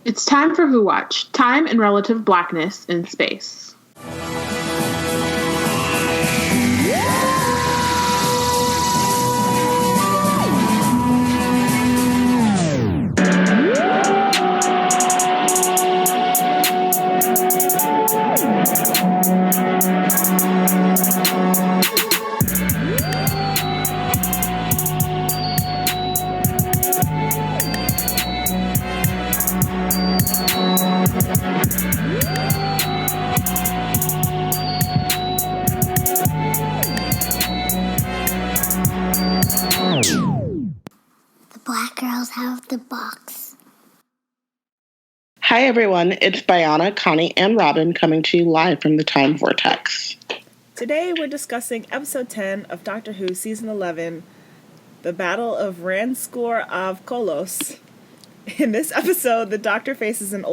It's time for Who Watch. Time and relative blackness in space. The black girls have the box. Hi everyone, it's Bayana, Connie, and Robin coming to you live from the Time Vortex. Today we're discussing episode 10 of Doctor Who season 11, The Battle of Ranskoor of Kolos. In this episode, the Doctor faces a new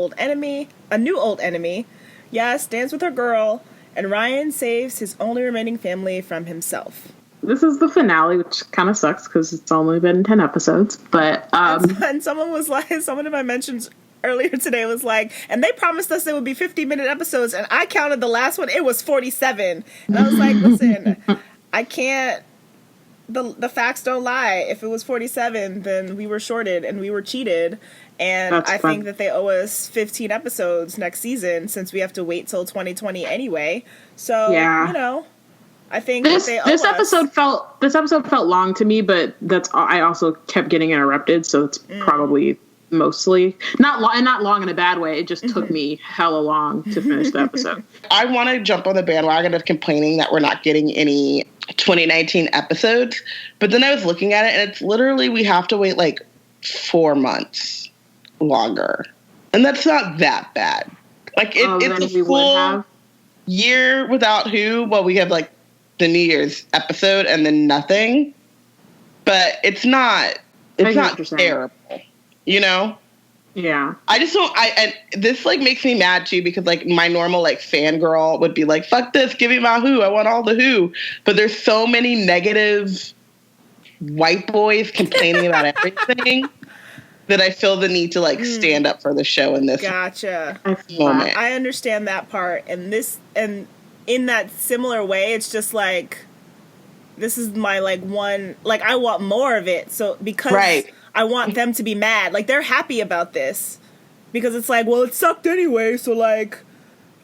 old enemy, Yas dance with her girl, and Ryan saves his only remaining family from himself. This is the finale, which kind of sucks because it's only been 10 episodes, but... And someone in my mentions earlier today was like, and they promised us it would be 50-minute episodes, and I counted the last one, it was 47. And I was like, listen, I can't... The facts don't lie. If it was 47, then we were shorted and we were cheated. And I think that they owe us 15 episodes next season since we have to wait till 2020 anyway. So, I think this episode felt long to me, but I also kept getting interrupted, so it's probably mostly not long in a bad way. It just took me hella long to finish the episode. I want to jump on the bandwagon of complaining that we're not getting any 2019 episodes, but then I was looking at it and it's literally we have to wait like 4 months longer, and that's not that bad. Like it's a full year without Who. Well, we have like the New Year's episode and then nothing, but it's not terrible, you know? Yeah. I just don't, and this like makes me mad too, because like my normal like fangirl would be like, fuck this, give me my Who, I want all the Who. But there's so many negative white boys complaining about everything that I feel the need to like stand up for the show in this moment. I understand that part, and in that similar way, it's just like, this is my like one, like I want more of it. So because I want them to be mad, like they're happy about this because it's like, well, it sucked anyway. So like,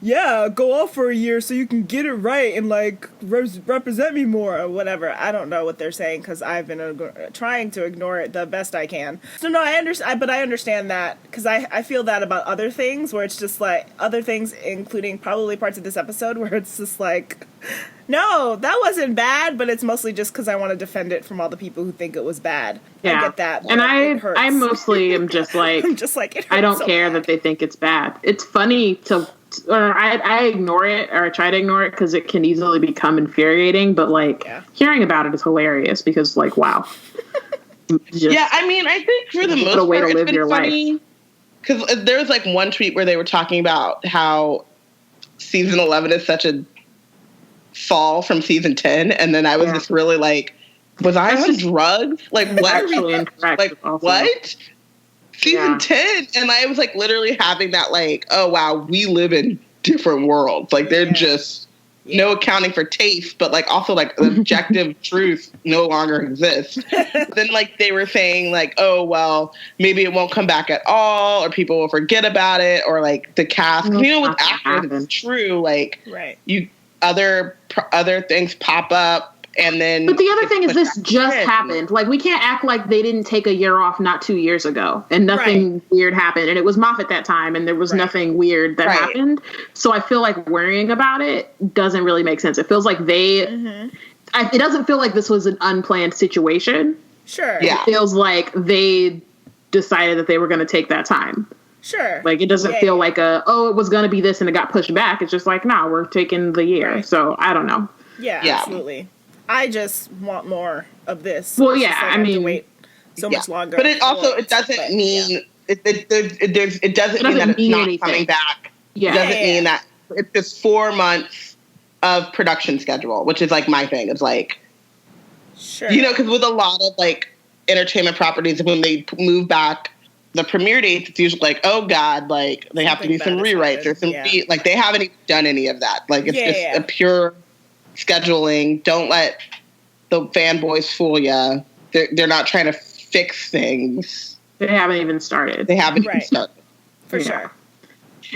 yeah, go off for a year so you can get it right and like represent me more or whatever. I don't know what they're saying because I've been trying to ignore it the best I can. So no, I understand that because I feel that about other things where it's just like other things, including probably parts of this episode where it's just like, no, that wasn't bad, but it's mostly just because I want to defend it from all the people who think it was bad. Yeah. I get that. And I mostly am just like, I'm just like, it hurts I don't so care bad. that they think it's bad. It's funny or I ignore it, or I try to ignore it because it can easily become infuriating, but like hearing about it is hilarious because like, wow. I mean, I think for the most part it's been funny because there was like one tweet where they were talking about how season 11 is such a fall from season 10, and then I was just really like, was I on drugs? Like what? Actually incorrect. Like also. What? Season 10, and I was like literally having that like, oh wow, we live in different worlds. Like they're just no accounting for taste, but like also like objective truth no longer exists. Then like they were saying like, oh well, maybe it won't come back at all, or people will forget about it, or like the cast. With actors, it's true. Like you other things pop up. And then, but the other thing is this just happened. Like we can't act like they didn't take a year off not 2 years ago and nothing weird happened. And it was Moffat that time and there was nothing weird that happened. So I feel like worrying about it doesn't really make sense. It feels like it doesn't feel like this was an unplanned situation. Sure. Yeah. It feels like they decided that they were going to take that time. Sure. Like it doesn't feel like it was going to be this and it got pushed back. It's just like, nah, we're taking the year. Right. So I don't know. Yeah, absolutely. I just want more of this. Well, like I mean, wait so much longer. But it also it doesn't mean it doesn't mean that it's not anything. Coming back. Yeah. It doesn't mean that it's just 4 months of production schedule, which is like my thing. It's like, sure, because with a lot of like entertainment properties, when they move back the premiere dates, it's usually like, oh God, like they have to do some rewrites or some like they haven't even done any of that. Like it's just a pure scheduling. Don't let the fanboys fool you. They're not trying to fix things. They haven't even started. They haven't even started. For sure.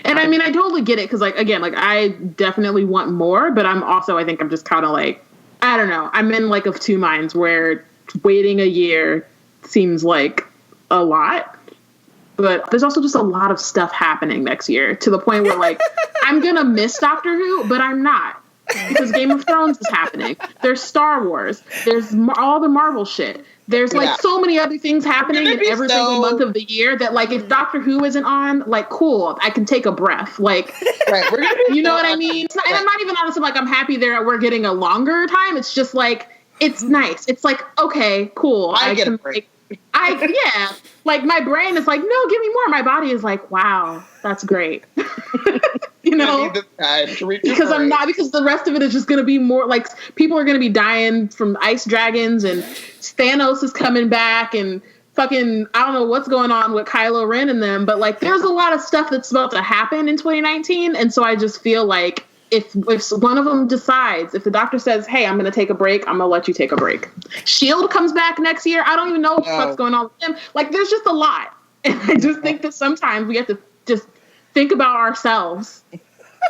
And I mean, I totally get it because, like, again, like I definitely want more, but I'm also, I think I'm just kind of like, I don't know. I'm in like of two minds where waiting a year seems like a lot, but there's also just a lot of stuff happening next year to the point where like I'm gonna miss Doctor Who, but I'm not, because Game of Thrones is happening. There's Star Wars. There's all the Marvel shit. There's like so many other things happening in every single month of the year that like if Doctor Who isn't on, like cool, I can take a breath. Like, we're gonna you know what I mean? It's not, and I'm not even honestly like I'm happy we're getting a longer time. It's just like it's nice. It's like okay, cool. I get a break. Like my brain is like, no, give me more. My body is like, wow, that's great. You know, because I'm not, because the rest of it is just going to be more like people are going to be dying from ice dragons and Thanos is coming back and fucking, I don't know what's going on with Kylo Ren and them, but like there's a lot of stuff that's about to happen in 2019. And so I just feel like if one of them decides, if the doctor says, hey, I'm going to take a break, I'm going to let you take a break. S.H.I.E.L.D. comes back next year. I don't even know what's going on with him. Like there's just a lot. And I just think that sometimes we have to just think about ourselves,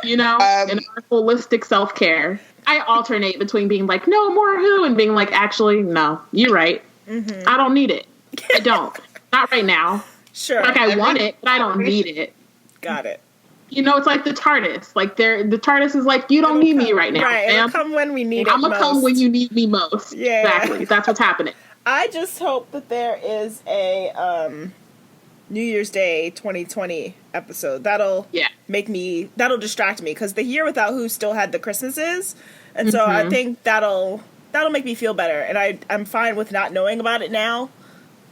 you know, and our holistic self-care. I alternate between being like, no, more Who, and being like, actually, no, you're right. Mm-hmm. I don't need it. I don't. Not right now. Sure. Like I want it, but I don't need it. Got it. You know, it's like the TARDIS. Like the TARDIS is like, you don't need me right now. Right. It'll come when we need it most. I'm gonna come when you need me most. Yeah. Exactly. That's what's happening. I just hope that there is a New Year's Day 2020 episode. That'll distract me, because the year without Who still had the Christmases, and so I think that'll make me feel better. And I'm fine with not knowing about it now,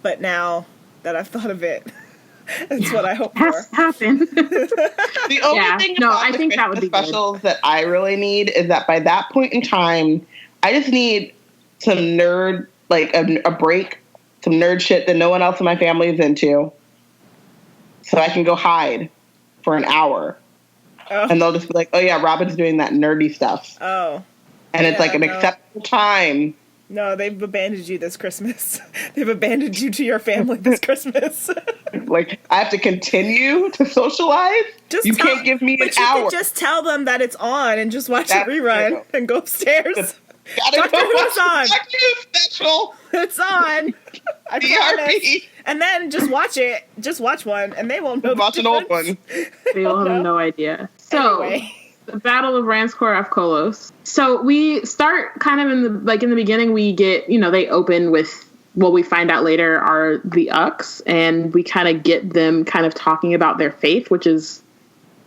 but now that I've thought of it, that's what I hope for. Happen. The only thing about the Christmas specials that I really need is that by that point in time, I just need some nerd, like a break, some nerd shit that no one else in my family is into, so I can go hide for an hour. Oh. And they'll just be like, oh yeah, Robin's doing that nerdy stuff. Oh. And it's like an acceptable time. No, they've abandoned you this Christmas. They've abandoned you to your family this Christmas. Like, I have to continue to socialize? You can't give me an hour. You could just tell them that it's on and just watch it rerun and go upstairs. Doctor Who's on. Doctor Who special. It's on. I promise. And then just watch it. Just watch one, and they won't know. Watch an old one. They will have no idea. So, the Battle of Ranskoor of Kolos. So we start kind of in the beginning. We get, they open with what we find out later are the Uks, and we kind of get them kind of talking about their faith, which is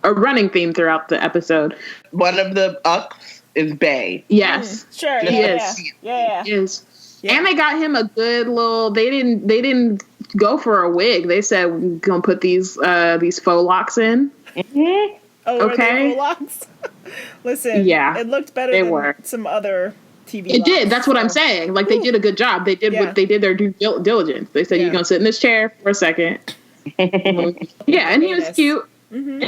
a running theme throughout the episode. One of the Uks is Bay. Yes. Sure. He is. Yeah. He is. Yeah. And they got him a good little. They didn't go for a wig. They said, we're gonna put these faux locks in. Mm-hmm. Oh, okay. Faux locks? Listen. Yeah. It looked better than some other TV. It did. That's what I'm saying. Like they did a good job. They did what they did their due diligence. They said you're gonna sit in this chair for a second. Yeah, and he was cute. Mm-hmm.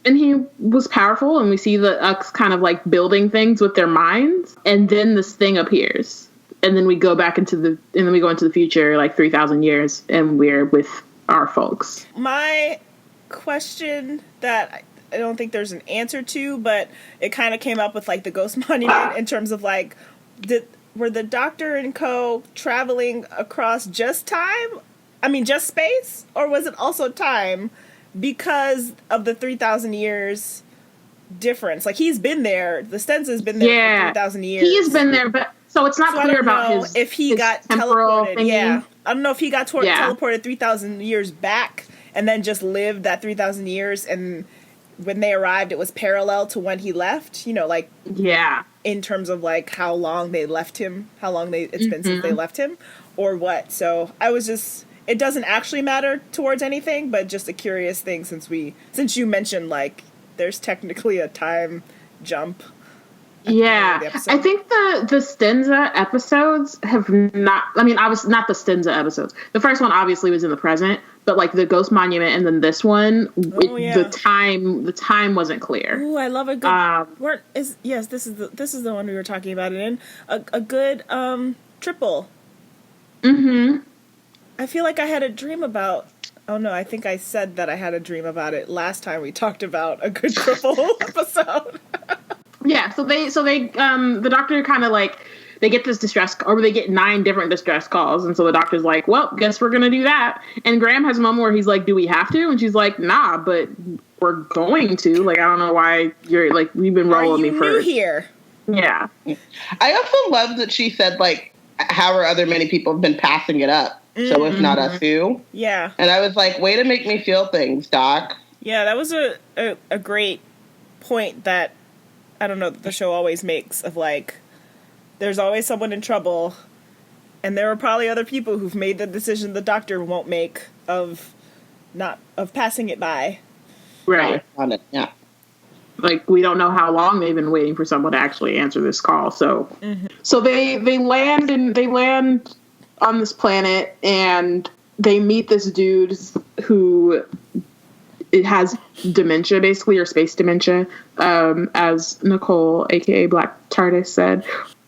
And he was powerful, and we see the Uks kind of like building things with their minds, and then this thing appears, and then we go into the future like 3,000 years, and we're with our folks. My question that I don't think there's an answer to, but it kind of came up with like the Ghost Monument in terms of like, were the Doctor and co traveling across just space, or was it also time? Because of the 3,000 years difference. Like, he's been there. The Stenza's been there for 3,000 years. He's been there, but so it's not clear about if he got teleported. Thingy. Yeah. I don't know if he got teleported 3,000 years back and then just lived that 3,000 years, and when they arrived, it was parallel to when he left. In terms of like how long they left him, it's been since they left him, or what. So I was just. It doesn't actually matter towards anything, but just a curious thing since you mentioned like there's technically a time jump. Yeah, I think the Stenza episodes have not. I mean, not the Stenza episodes. The first one obviously was in the present, but like the Ghost Monument and then this one, the time wasn't clear. Ooh, I love a good. This is the one we were talking about it in a good triple. Mm-hmm. I feel like I had a dream about. Oh no, I think I said that I had a dream about it last time we talked about a good triple episode. Yeah, so they the doctor kind of like, they get this distress, or they get 9 different distress calls, and so the doctor's like, well, guess we're gonna do that. And Graham has a moment where he's like, do we have to? And she's like, nah, but we're going to. Like, I don't know why you're like, you've been rolling me for. New here? Yeah. I also love that she said, like, how are other many people have been passing it up? So if not us, who? Yeah. And I was like, way to make me feel things, Doc. Yeah, that was a great point that, I don't know, the show always makes of, like, there's always someone in trouble, and there are probably other people who've made the decision the doctor won't make of passing it by. Right. On it, yeah. Like, we don't know how long they've been waiting for someone to actually answer this call. So, so they land on this planet, and they meet this dude who it has dementia, basically, or space dementia, as Nicole, aka Black TARDIS, said.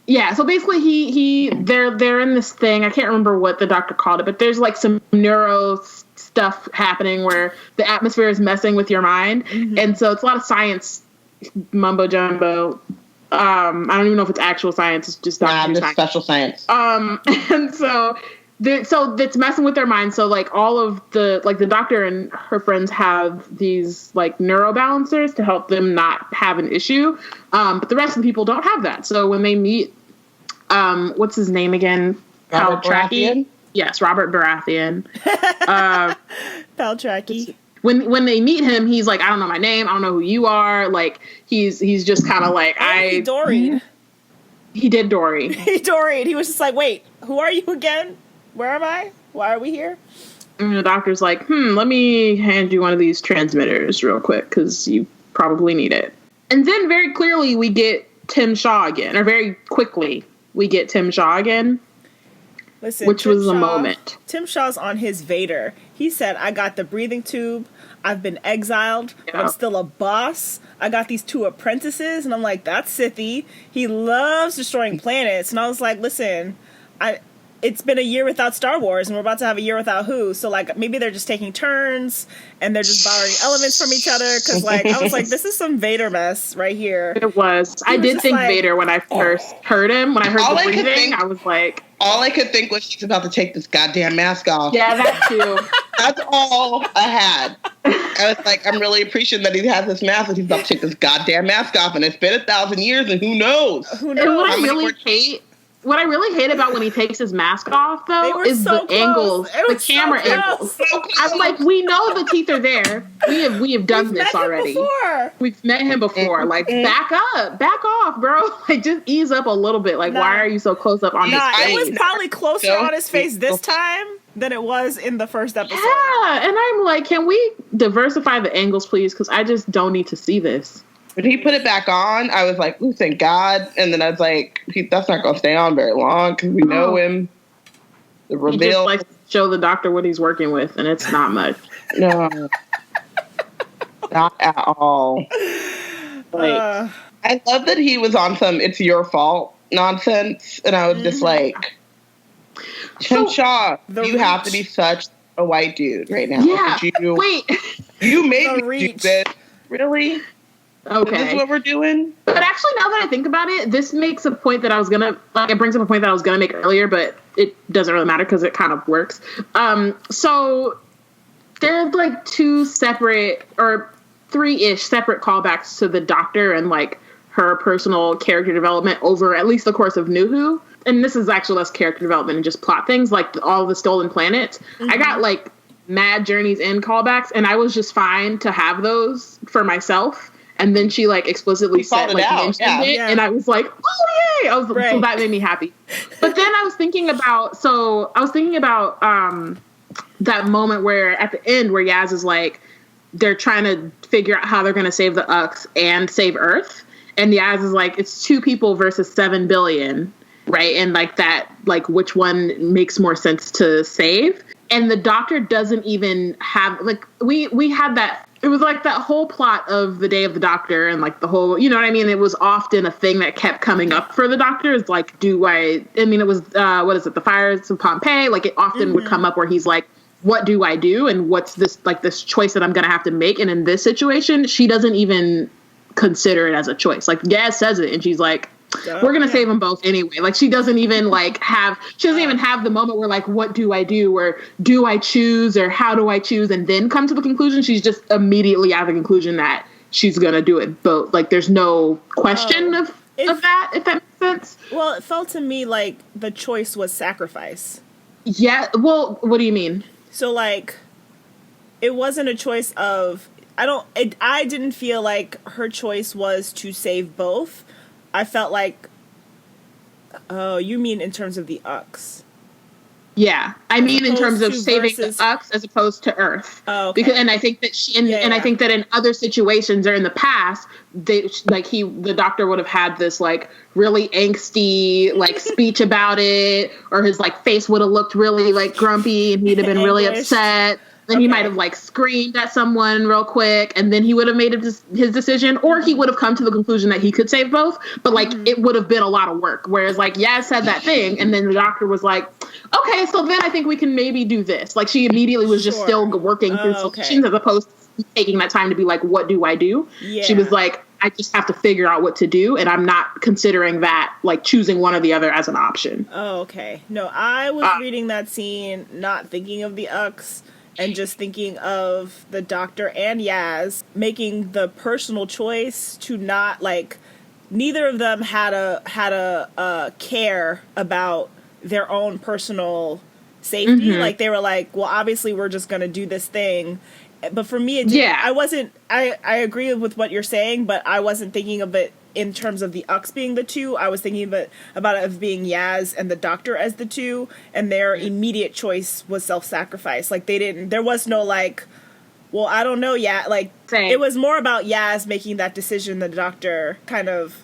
Yeah, so basically they're in this thing. I can't remember what the doctor called it, but there's like some neuro stuff happening where the atmosphere is messing with your mind, and so it's a lot of science mumbo jumbo. I don't even know if it's actual science. It's just just special science. And so it's messing with their mind. So like all of the doctor and her friends have these like neuro balancers to help them not have an issue. But the rest of the people don't have that. So when they meet, what's his name again? Baratheon? Yes, Robert Baratheon. Paltraki. When they meet him, he's like, I don't know my name. I don't know who you are. Like he's just kind of like, He doried. He did Dory. He doried. He was just like, wait, who are you again? Where am I? Why are we here? And the doctor's like, let me hand you one of these transmitters real quick, because you probably need it. And then very clearly we get Tim Shaw again, or very quickly we get Tim Shaw again. Listen, which was a moment. Tim Shaw's on his Vader. He said, I got the breathing tube. I've been exiled. I'm still a boss. I got these 2 apprentices. And I'm like, that's Sithy. He loves destroying planets. And I was like, listen, it's been a year without Star Wars, and we're about to have a year without Who. So, like, maybe they're just taking turns, and they're just borrowing elements from each other. Because, like, I was like, this is some Vader mess right here. It was. I did think like, Vader when I first heard him. When I heard the breathing, I was like... All I could think was he's about to take this goddamn mask off. Yeah, that too. That's all I had. I was like, I'm really appreciating that he has this mask, and he's about to take this goddamn mask off, and it's been 1,000 years, and who knows? Who knows? And what I really hate about when he takes his mask off, though, is the angles, the camera angles. I'm like, we know the teeth are there. We have done this already. We've met him before. Like, back off, bro. Like, just ease up a little bit. Like, why are you so close up on his face? It was probably closer on his face this time than it was in the first episode. Yeah, and I'm like, can we diversify the angles, please? Because I just don't need to see this. When he put it back on, I was like, ooh, thank God. And then I was like, that's not going to stay on very long because we know him. The reveal. He just likes to show the doctor what he's working with, and it's not much. No. Not at all. Like, I love that he was on some it's your fault nonsense. And I was just like, Tim Shaw, you have to be such a white dude right now. Yeah. Wait. You made me do this. Really? Okay. Is this what we're doing? But actually, now that I think about it, this makes a point that I was gonna, like, it brings up a point that I was gonna make earlier, but it doesn't really matter because it kind of works. So there's like 2 separate or 3-ish separate callbacks to the doctor and like her personal character development over at least the course of New Who. And this is actually less character development and just plot things, like all the stolen planets. I got like mad Journeys In callbacks, and I was just fine to have those for myself. And then she like explicitly said like mentioned it, and I was like, oh yay! So that made me happy. But then I was thinking about that moment where at the end where Yaz is like, they're trying to figure out how they're going to save the Ux and save Earth, and Yaz is like, it's 2 people versus 7 billion, right? And like that, like which one makes more sense to save? and the doctor doesn't even have, like, we had that, it was like that whole plot of the Day of the Doctor and like the whole, you know what I mean? It was often a thing that kept coming up for the Doctor is like, it was, what is it? The Fires of Pompeii. Like it often would come up where he's like, what do I do? And what's this, like this choice that I'm going to have to make? And in this situation, she doesn't even consider it as a choice. Like Gaz says it and she's like, we're going to save them both anyway. Like she doesn't even even have the moment where like, what do I do? Or do I choose or how do I choose? And then come to the conclusion. She's just immediately at the conclusion that she's going to do it both. Like there's no question of that, if that makes sense. Well, it felt to me like the choice was sacrifice. Yeah. Well, what do you mean? So like, it wasn't a choice of, I didn't feel like her choice was to save both. I felt like, oh, you mean in terms of the Ux? Yeah, I mean in terms of saving the Ux as opposed to Earth. Oh, okay. Because, and I think that I think that in other situations or in the past, the Doctor would have had this like really angsty like speech about it, or his like face would have looked really like grumpy, and he'd have been really upset. Then he might have like screamed at someone real quick, and then he would have made his decision, or he would have come to the conclusion that he could save both. But like it would have been a lot of work. Whereas like Yaz said that thing, and then the Doctor was like, "Okay, so then I think we can maybe do this." Like she immediately was just still working through solutions as opposed to taking that time to be like, "What do I do?" Yeah. She was like, "I just have to figure out what to do, and I'm not considering that like choosing one or the other as an option." Oh, okay. No, I was reading that scene, not thinking of the Ux. And just thinking of the Doctor and Yaz making the personal choice to not like, neither of them had a care about their own personal safety. Mm-hmm. Like they were like, well, obviously we're just going to do this thing. But for me, I agree with what you're saying, but I wasn't thinking of it in terms of the Ux being the two. I was thinking about it as being Yaz and the Doctor as the two, and their immediate choice was self-sacrifice. Like there was no like, well, I don't know yet. Like it was more about Yaz making that decision. The Doctor kind of,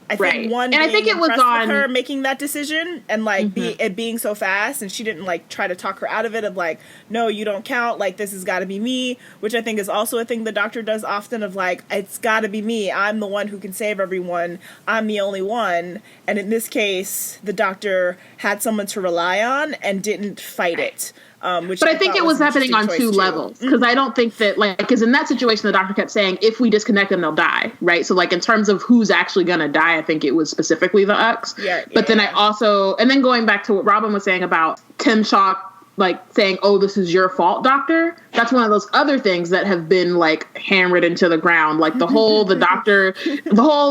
I think and I think it was on her making that decision and like it being so fast, and she didn't like try to talk her out of it of like, no, you don't count, like this has got to be me, which I think is also a thing the Doctor does often of like, it's got to be me, I'm the one who can save everyone, I'm the only one. And in this case the Doctor had someone to rely on and didn't fight it. But I think it was happening on two levels, because I don't think that like, because in that situation the Doctor kept saying if we disconnect them they'll die, right? So like in terms of who's actually gonna die, I think it was specifically the Ux. But then I also, and then going back to what Robin was saying about Tim Shaw like saying, oh, this is your fault, Doctor, that's one of those other things that have been like hammered into the ground, like the whole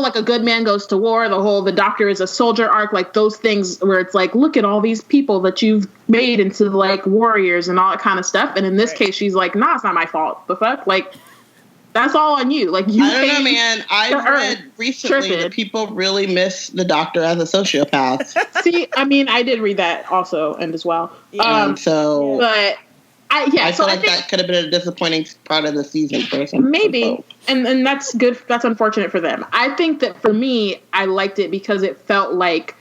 like a good man goes to war, the Doctor is a soldier arc, like those things where it's like, look at all these people that you've made into like warriors and all that kind of stuff. And in this case she's like, nah, it's not my fault, the fuck, like that's all on you. Like you, I don't know, man. I read recently that people really miss the Doctor as a sociopath. See, I mean, I did read that also and as well. But I feel like that could have been a disappointing part of the season for some maybe, and that's good. That's unfortunate for them. I think that for me, I liked it because it felt like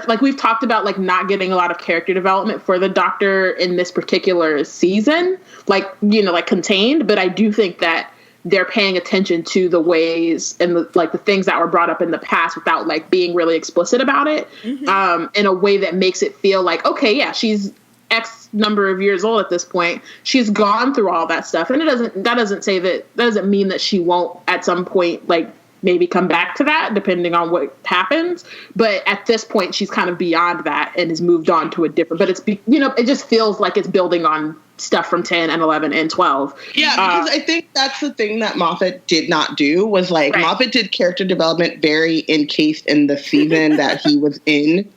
like we've talked about like not getting a lot of character development for the Doctor in this particular season, like, you know, like contained, but I do think that they're paying attention to the ways and the things that were brought up in the past without like being really explicit about it, in a way that makes it feel like, okay, yeah, she's X number of years old at this point, she's gone through all that stuff, and that doesn't mean that she won't at some point like maybe come back to that depending on what happens. But at this point, she's kind of beyond that and has moved on to a different, but it's, you know, it just feels like it's building on stuff from 10 and 11 and 12. Yeah, because I think that's the thing that Moffat did not do was like, Moffat did character development very encased in the season that he was in.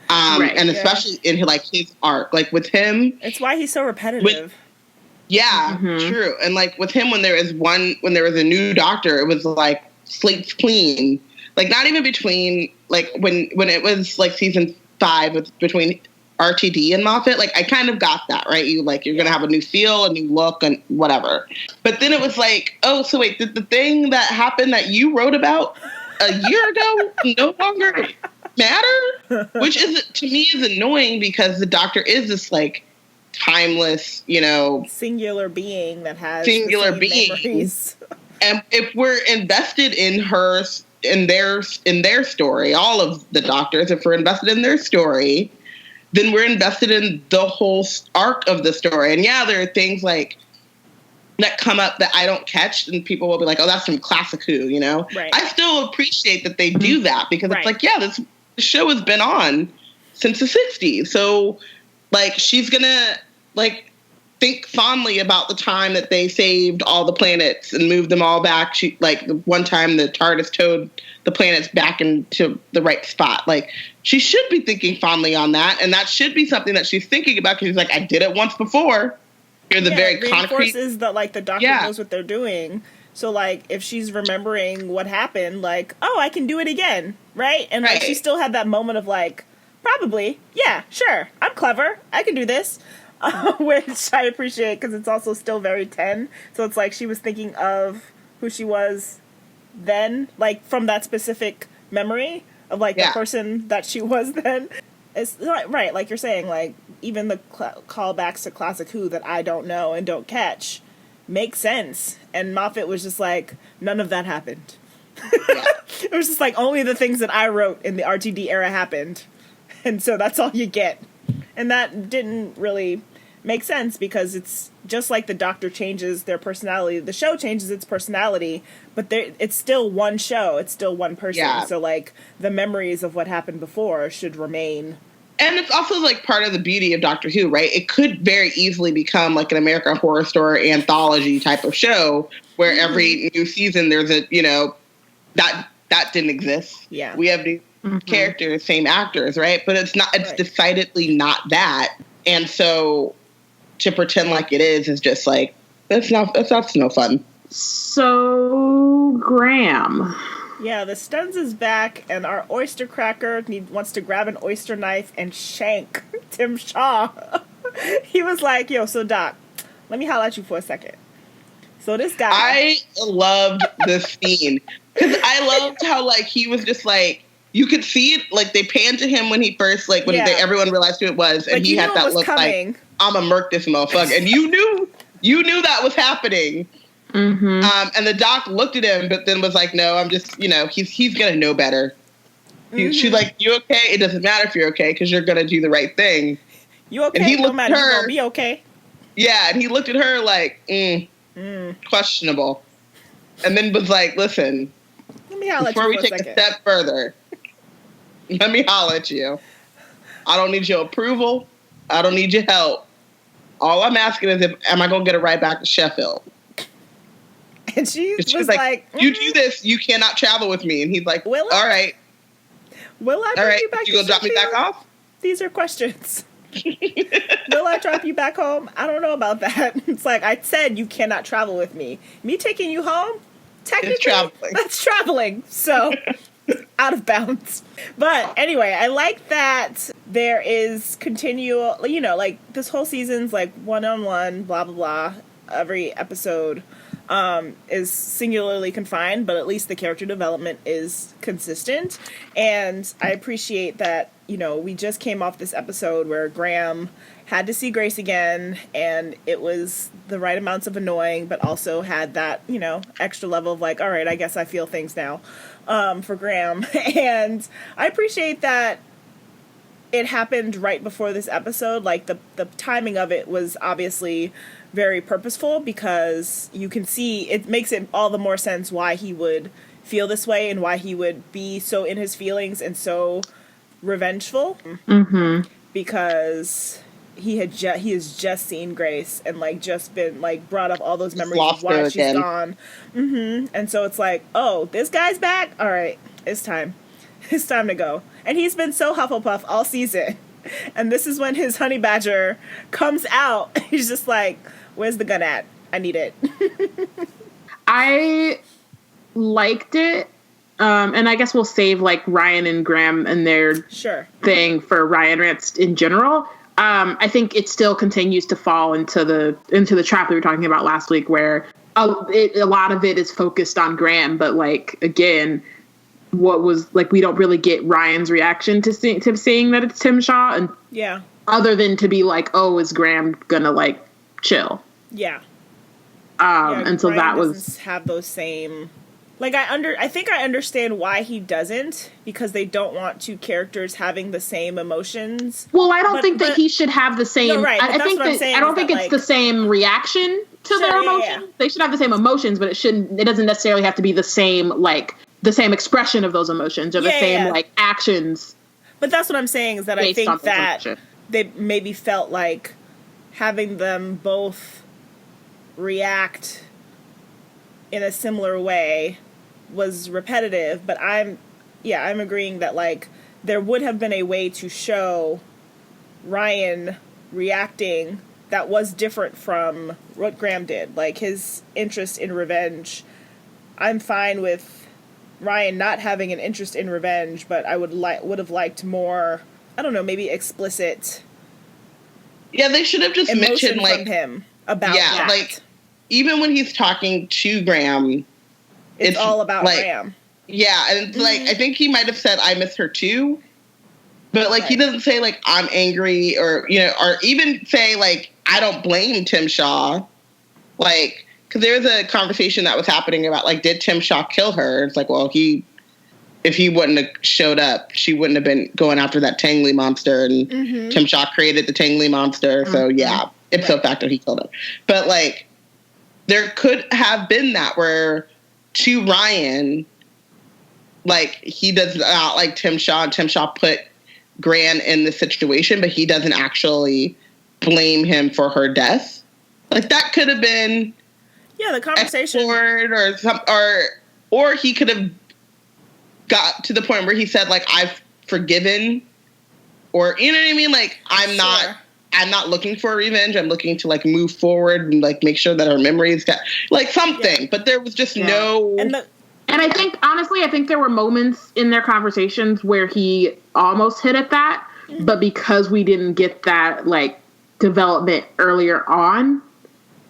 And especially in like his arc, like with him. It's why he's so repetitive. True. And like with him, when there was a new Doctor, it was like, slate's clean, like not even between like when it was like season 5 between RTD and Moffat, like I kind of got that, right? You're gonna have a new feel, a new look, and whatever. But then it was like, oh, so wait, did the thing that happened that you wrote about a year ago no longer matter? Which is, to me, is annoying, because the Doctor is this like timeless, singular being that has singular the same memories. And if we're invested in their story, all of the doctors, if we're invested in their story, then we're invested in the whole arc of the story. And yeah, there are things like that come up that I don't catch, and people will be like, "Oh, that's from Classic Who," Right. I still appreciate that they do that, because it's like, yeah, this show has been on since the 60s. So, like, she's gonna, like, think fondly about the time that they saved all the planets and moved them all back. She, like, the one time the TARDIS towed the planets back into the right spot. Like, she should be thinking fondly on that, and that should be something that she's thinking about, because she's like, I did it once before. You're the very concrete. Reinforces that, like, the doctor knows what they're doing. So, like, if she's remembering what happened, like, oh, I can do it again, right? And, like, she still had that moment of, like, probably, yeah, sure, I'm clever, I can do this, which I appreciate, because it's also still very 10. So it's like she was thinking of who she was then, like, from that specific memory of, like, the person that she was then. It's right, like you're saying, like, even the callbacks to Classic Who that I don't know and don't catch make sense. And Moffat was just like, none of that happened. It was just like, only the things that I wrote in the RTD era happened. And so that's all you get. And that didn't really make sense, because it's just like the Doctor changes their personality. The show changes its personality, but it's still one show. It's still one person. Yeah. So, like, the memories of what happened before should remain. And it's also, like, part of the beauty of Doctor Who, right? It could very easily become, like, an American Horror Story anthology type of show where every new season there's a, that didn't exist. Yeah. We have new characters, same actors, right? But it's decidedly not that. And so to pretend like it is just like, that's no fun. So, Graham. Yeah, the Stuns is back, and our oyster cracker wants to grab an oyster knife and shank Tim Shaw. He was like, yo, so Doc, let me holler at you for a second. So this guy... I loved this scene. Because I loved how, like, he was just like, you could see it, like, they panned to him when he first, like, when everyone realized who it was, and he had that look coming. Like, I'm gonna murk this motherfucker. And you knew that was happening. Mm-hmm. And the doc looked at him, but then was like, no, I'm just, he's going to know better. She's like, you okay? It doesn't matter if you're okay, because you're going to do the right thing. You okay? And he looked at her, you're going to be okay. Yeah, and he looked at her like, questionable. And then was like, listen, before we take a step further, let me holler at you. I don't need your approval. I don't need your help. All I'm asking is, am I going to get a ride back to Sheffield? And she was like, you do this, you cannot travel with me. And he's like, all right. Will I bring you back to you going to drop me back off? These are questions. Will I drop you back home? I don't know about that. It's like, I said you cannot travel with me. Me taking you home? Technically, that's traveling. So, out of bounds. But anyway, I like that there is continual, like, this whole season's like one-on-one, blah, blah, blah. Every episode is singularly confined, but at least the character development is consistent. And I appreciate that, we just came off this episode where Graham had to see Grace again, and it was the right amounts of annoying, but also had that, extra level of like, all right, I guess I feel things now, for Graham. And I appreciate that it happened right before this episode. Like, the timing of it was obviously very purposeful, because you can see it makes it all the more sense why he would feel this way and why he would be so in his feelings and so revengeful. Because he has just seen Grace and, like, just been, like, brought up all those memories of why she's gone. And so it's like, oh, this guy's back? All right, it's time to go. And he's been so Hufflepuff all season. And this is when his honey badger comes out. He's just like, where's the gun at? I need it. I liked it. And I guess we'll save, like, Ryan and Graham and their thing for Ryan rants in general. I think it still continues to fall into the trap we were talking about last week, where a lot of it is focused on Graham. But, like, again, what was, like, we don't really get Ryan's reaction to seeing that it's Tim Shaw. And other than to be like, oh, is Graham gonna like chill? Yeah. And so Ryan that was doesn't have those same. Like I think I understand why he doesn't, because they don't want two characters having the same emotions. Well, I don't think that he should have the same. No, right, I think that I don't think it's the same reaction to their emotions. Yeah. They should have the same emotions, but it doesn't necessarily have to be the same expression of those emotions or the same like actions. But that's what I'm saying, is that I think that they maybe felt like having them both react in a similar way was repetitive, but I'm agreeing that like there would have been a way to show Ryan reacting that was different from what Graham did, like his interest in revenge. I'm fine with Ryan not having an interest in revenge, but I would have liked more, I don't know, maybe explicit. Yeah, they should have just mentioned like from him about that. Like even when he's talking to Graham, it's all about like, Graham. Yeah, and like I think he might have said, "I miss her too," but like he doesn't say like I'm angry or or even say like I don't blame Tim Shaw, like because there was a conversation that was happening about like did Tim Shaw kill her? It's like, well, if he wouldn't have showed up, she wouldn't have been going after that Tangley monster, and Tim Shaw created the Tangley monster, so yeah, ipso facto he killed her. But like there could have been that where to Ryan, like he does not like Tim Shaw, and Tim Shaw put Gran in this situation, but he doesn't actually blame him for her death. Like that could have been the conversation or he could have got to the point where he said like I've forgiven, or you know what I mean, like I'm not looking for revenge, I'm looking to like move forward and like make sure that our memories got like something, but there was just no. And I think, honestly, there were moments in their conversations where he almost hit at that, but because we didn't get that, like, development earlier on,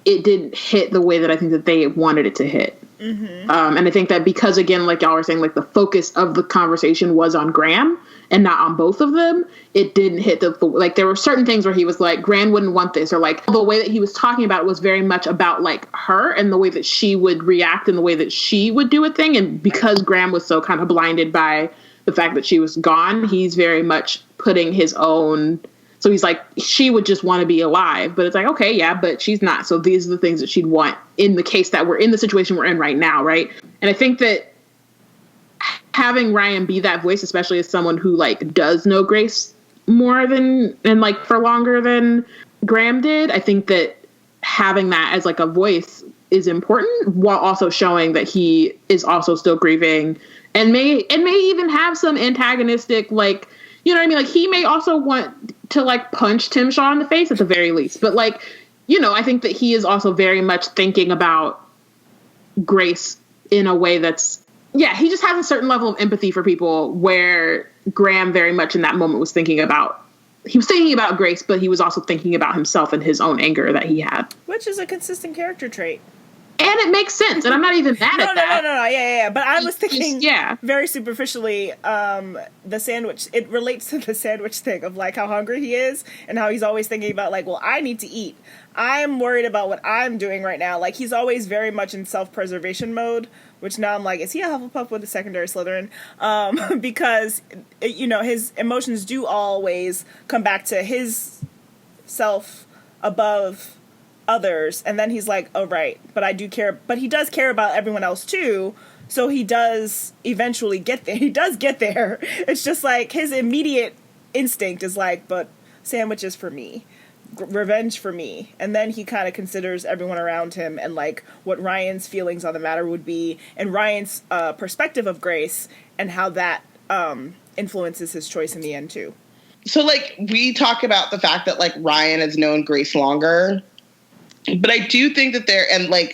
it didn't hit the way that I think that they wanted it to hit. And I think that because, again, like y'all were saying, like, the focus of the conversation was on Graham and not on both of them, it didn't hit like, there were certain things where he was like, Gran wouldn't want this, or like, the way that he was talking about it was very much about, like, her and the way that she would react and the way that she would do a thing, and because Graham was so kind of blinded by the fact that she was gone, he's very much putting his own, so he's like, she would just want to be alive, but it's like, okay, yeah, but she's not, so these are the things that she'd want in the case that we're in the situation we're in right now, right? And I think that having Ryan be that voice, especially as someone who like does know Grace more than and like for longer than Graham did, I think that having that as like a voice is important, while also showing that he is also still grieving and may even have some antagonistic, like, you know what I mean? Like he may also want to like punch Tim Shaw in the face at the very least, but like, I think that he is also very much thinking about Grace in a way that's, he just has a certain level of empathy for people, where Graham very much in that moment was thinking about Grace, but he was also thinking about himself and his own anger that he had. Which is a consistent character trait. And it makes sense, and I'm not even mad at that. No, yeah. But I was thinking very superficially, the sandwich, it relates to the sandwich thing of like how hungry he is and how he's always thinking about like, well, I need to eat. I'm worried about what I'm doing right now. Like he's always very much in self-preservation mode, which now I'm like, is he a Hufflepuff with a secondary Slytherin? Because, his emotions do always come back to his self above others. And then he's like, oh, right, but I do care. But he does care about everyone else, too. So he does eventually get there. He does get there. It's just like his immediate instinct is like, but sandwiches for me. Revenge for me. And then he kind of considers everyone around him and like what Ryan's feelings on the matter would be, and Ryan's perspective of Grace, and how that influences his choice in the end too. So like we talk about the fact that like Ryan has known Grace longer, But I do think that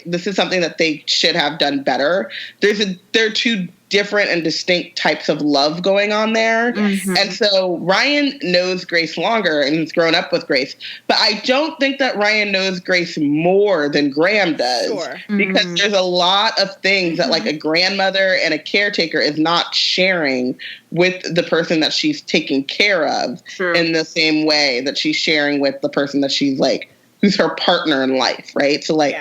this is something that they should have done better. There are two different and distinct types of love going on there. Mm-hmm. And so Ryan knows Grace longer and he's grown up with Grace. But I don't think that Ryan knows Grace more than Graham does. Sure. Because there's a lot of things that like a grandmother and a caretaker is not sharing with the person that she's taking care of in the same way that she's sharing with the person that she's like, who's her partner in life, right? So like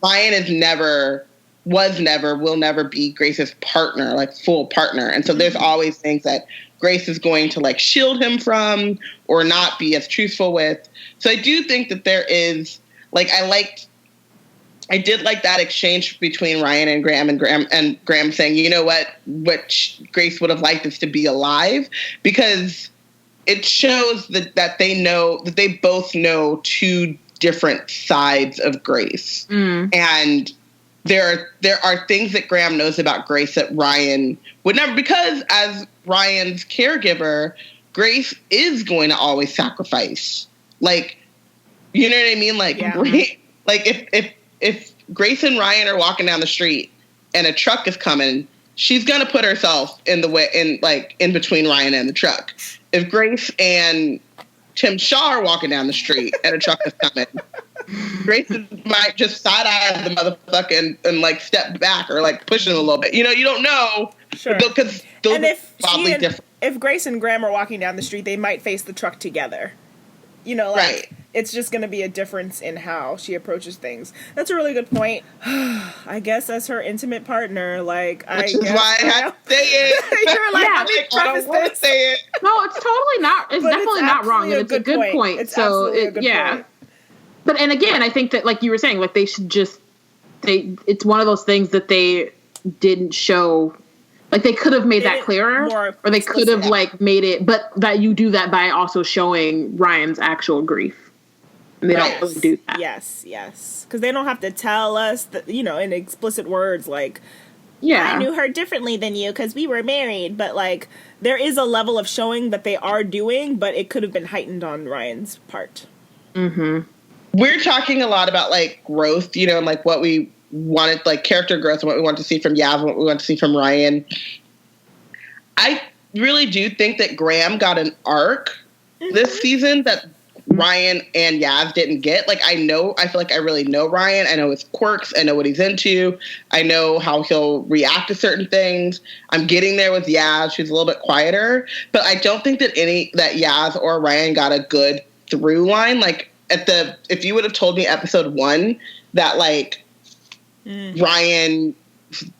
Ryan will never be Grace's partner, like full partner. And so there's always things that Grace is going to like shield him from or not be as truthful with. So I do think that there is like, I did like that exchange between Ryan and Graham saying, you know what Grace would have liked is to be alive, because it shows that they both know two different sides of Grace. And there are things that Graham knows about Grace that Ryan would never, because as Ryan's caregiver, Grace is going to always sacrifice. Like, you know what I mean? Like, like if Grace and Ryan are walking down the street and a truck is coming, she's going to put herself in the way, in between Ryan and the truck. If Grace and Tim Shaw are walking down the street and a truck is coming, Grace might just side-eye the motherfucker and like step back or like push him a little bit. You know, you don't know. Sure. Because those are probably different. If Grace and Graham are walking down the street, they might face the truck together. You know, like, it's just going to be a difference in how she approaches things. That's a really good point. I guess as her intimate partner, like, Which is why I have to say it. You're like, I don't want to say it. No, it's totally not. It's definitely not wrong. And it's a good point. It's so, a good point. But, and again, I think that, like you were saying, like, they should just, it's one of those things that they didn't show. Like, they could have made that clearer, or they could have, like, made it, but that you do that by also showing Ryan's actual grief. And they don't really do that. Yes. Because they don't have to tell us, that, you know, in explicit words, like, I knew her differently than you because we were married. But, like, there is a level of showing that they are doing, but it could have been heightened on Ryan's part. Mm-hmm. We're talking a lot about, like, growth, you know, and, like, what we wanted, like, character growth and what we want to see from Yav and what we want to see from Ryan. I really do think that Graham got an arc this season that Ryan and Yav didn't get. Like, I feel like I really know Ryan. I know his quirks. I know what he's into. I know how he'll react to certain things. I'm getting there with Yav. She's a little bit quieter. But I don't think that Yav or Ryan got a good through line. Like, if you would have told me episode 1 that, like, Ryan's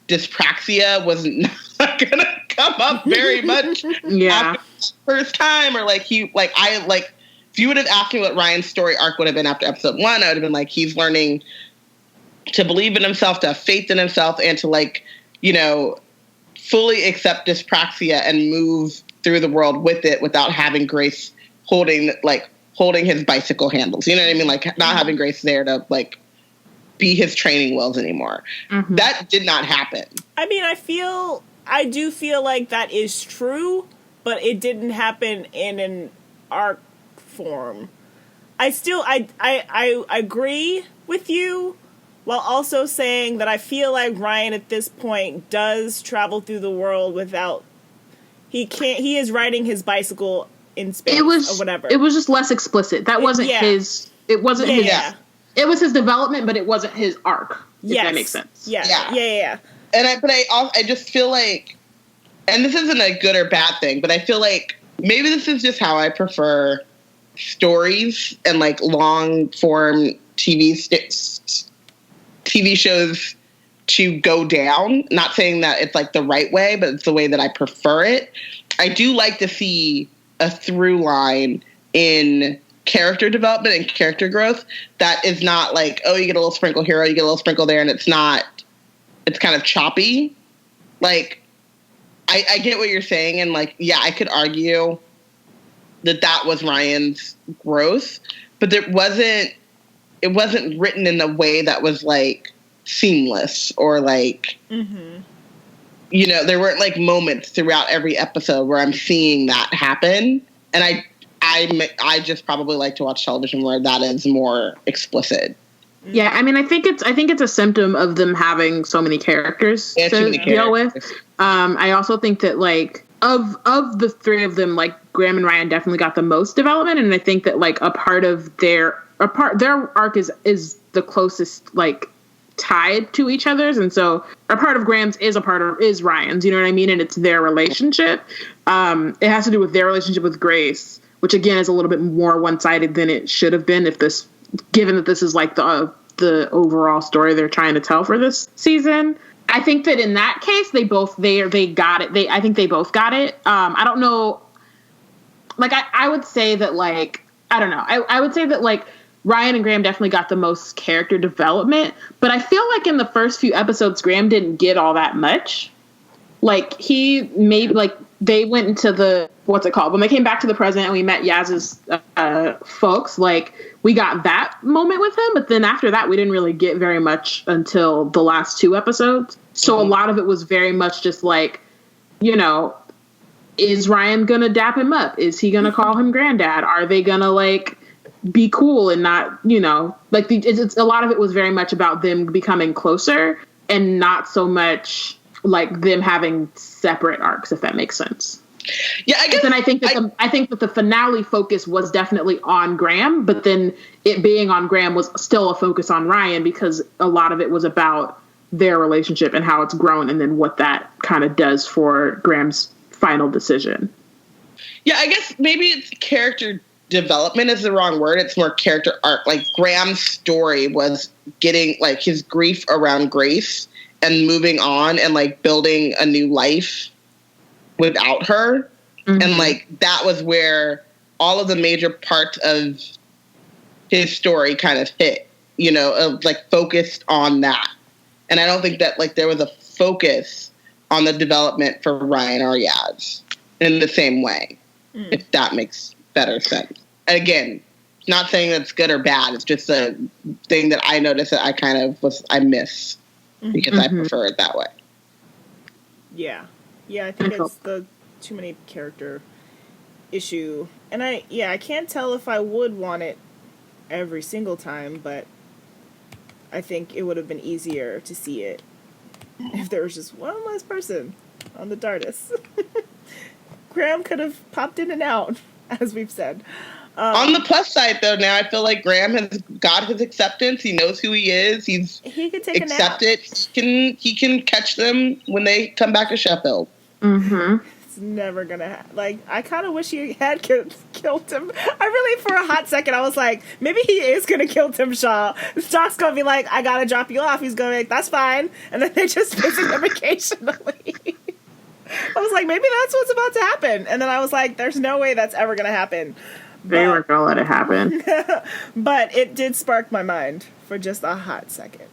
dyspraxia was not going to come up very much after the first time, or like if you would have asked me what Ryan's story arc would have been after episode 1, I would have been like, he's learning to believe in himself, to have faith in himself, and to, like, you know, fully accept dyspraxia and move through the world with it without having Grace holding his bicycle handles. You know what I mean? Like, not having Grace there to, like, be his training wheels anymore. Mm-hmm. That did not happen. I mean, I do feel like that is true, but it didn't happen in an arc form. I agree with you, while also saying that I feel like Ryan at this point does travel through the world without, he is riding his bicycle in space or whatever. It was just less explicit. That wasn't his, it wasn't his. Yeah. It was his development, but it wasn't his arc. If that makes sense. Yeah. And I just feel like, and this isn't a good or bad thing, but I feel like maybe this is just how I prefer stories and, like, long form TV shows to go down. Not saying that it's, like, the right way, but it's the way that I prefer it. I do like to see a through line in character development and character growth that is not like, oh, you get a little sprinkle here, you get a little sprinkle there, and it's kind of choppy. Like, I get what you're saying, and, like, yeah, I could argue that was Ryan's growth, but it wasn't written in a way that was, like, seamless or, like, you know, there weren't, like, moments throughout every episode where I'm seeing that happen, and I just probably like to watch television where that is more explicit. Yeah, I mean, I think it's a symptom of them having so many characters to deal with. I also think that like of the three of them, like Graham and Ryan definitely got the most development, and I think that like their arc is the closest like tied to each other's, and so a part of Graham's is Ryan's, you know what I mean, and it's their relationship. It has to do with their relationship with Grace, which again is a little bit more one-sided than it should have been given that this is like the overall story they're trying to tell for this season. I think that in that case they got it. I think they both got it. I don't know. Like I would say that like I don't know. I would say that like Ryan and Graham definitely got the most character development, but I feel like in the first few episodes Graham didn't get all that much. Like he made like they went into the what's it called when they came back to the present and we met Yaz's folks. Like we got that moment with him, but then after that we didn't really get very much until the last 2 episodes. So a lot of it was very much just like, you know, is Ryan gonna dap him up? Is he gonna call him granddad? Are they gonna like be cool and not, you know, like it's a lot of it was very much about them becoming closer and not so much like them having separate arcs, if that makes sense. Yeah, I guess. And I think that the finale focus was definitely on Graham, but then it being on Graham was still a focus on Ryan because a lot of it was about their relationship and how it's grown, and then what that kind of does for Graham's final decision. Yeah, I guess maybe it's character development is the wrong word. It's more character arc. Like Graham's story was getting like his grief around Grace and moving on and like building a new life without her. Mm-hmm. And like that was where all of the major parts of his story kind of hit, you know, of like focused on that. And I don't think that like there was a focus on the development for Ryan or Yaz in the same way, if that makes better sense. And again, not saying that's good or bad. It's just a thing that I noticed that I miss because I prefer it that way. Yeah. Yeah, I think it's the too many character issue. And I can't tell if I would want it every single time, but I think it would have been easier to see it if there was just one less person on the TARDIS. Graham could have popped in and out, as we've said. On the plus side, though, now I feel like Graham has got his acceptance. He knows who he is. He can take accepted. A nap. He can catch them when they come back to Sheffield. Mm-hmm. It's never gonna like. I kind of wish he had killed him. I really, for a hot second, I was like, maybe he is gonna kill Tim Shaw. Jock's gonna be like, I gotta drop you off. He's gonna be like, that's fine, and then they just visit him occasionally. I was like, maybe that's what's about to happen, and then I was like, there's no way that's ever gonna happen. They weren't gonna let it happen. But it did spark my mind for just a hot second.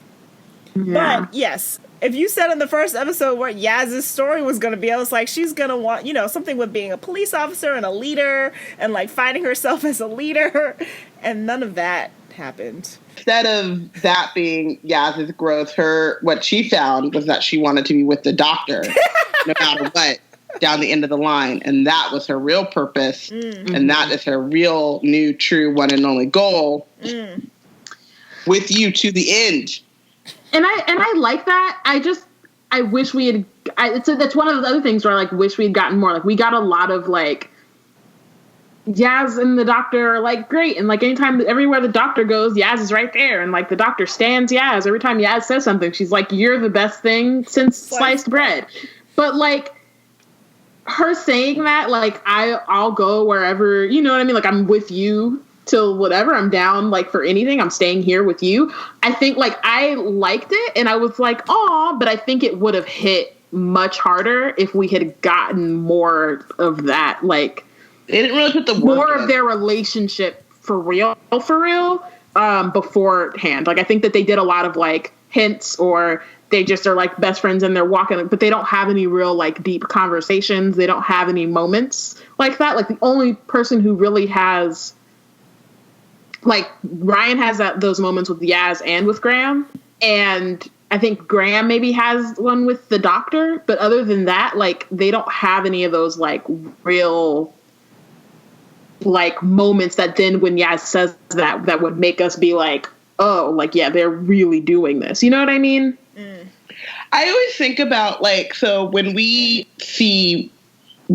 Yeah. But yes, if you said in the first episode what Yaz's story was going to be, I was like, she's going to want, you know, something with being a police officer and a leader and like finding herself as a leader. And none of that happened. Instead of that being Yaz's growth, what she found was that she wanted to be with the doctor no matter what down the end of the line. And that was her real purpose. Mm-hmm. And that is her real, new, true, one and only goal. With you to the end. And I like that. I wish we had. That's one of the other things where I like wish we had gotten more. Like we got a lot of like Yaz and the doctor are like great, and like everywhere the doctor goes, Yaz is right there, and like the doctor stands Yaz every time Yaz says something. She's like, "You're the best thing since sliced bread." But like her saying that, like I'll go wherever, you know what I mean? Like I'm with you till whatever, I'm down like for anything, I'm staying here with you. I think like I liked it and I was like, oh, but I think it would have hit much harder if we had gotten more of that, like they didn't really put the work more of their relationship for real beforehand. Like I think that they did a lot of like hints, or they just are like best friends and they're walking, but they don't have any real like deep conversations. They don't have any moments like that. Like the only person who really has, like Ryan has those moments with Yaz and with Graham, and I think Graham maybe has one with the doctor, but other than that, like they don't have any of those like real like moments that then when Yaz says that would make us be like, oh, like, yeah, they're really doing this. You know what I mean? I always think about, like, so when we see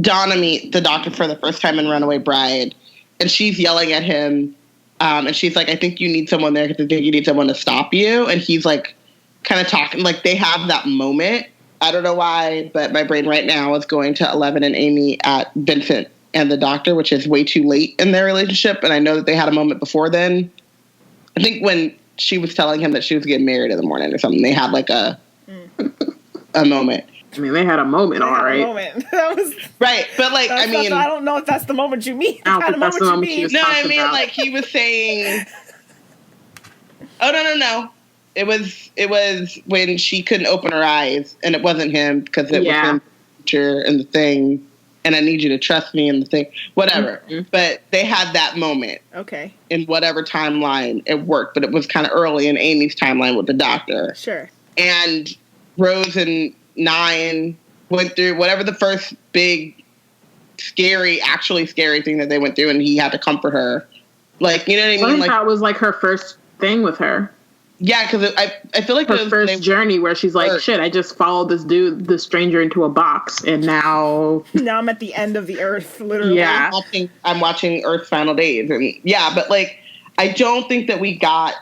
Donna meet the doctor for the first time in Runaway Bride, and she's yelling at him, and she's like, I think you need someone there because I think you need someone to stop you. And he's like, kind of talking, like, they have that moment. I don't know why, but my brain right now is going to Eleven and Amy at Vincent and the doctor, which is way too late in their relationship. And I know that they had a moment before then. I think when she was telling him that she was getting married in the morning or something, they had like a moment. I mean, they had a moment, all right. That was right, but like, I mean, I don't know if that's the moment you mean. I don't think that's the moment you mean. No, I mean, like, he was saying, oh, no. It was when she couldn't open her eyes, and it wasn't him because it was him and the thing, and I need you to trust me and the thing, whatever. Mm-hmm. But they had that moment. Okay. In whatever timeline it worked, but it was kind of early in Amy's timeline with the doctor. Sure. And Rose and Nine went through whatever the first big, actually scary thing that they went through, and he had to comfort her. Like, you know what I mean? I think like, that was like her first thing with her. Yeah, because I feel like her first journey where she's like, shit, I just followed this stranger into a box, and now I'm at the end of the earth, literally. Yeah, I'm watching Earth's Final Days, and but like, I don't think that we got,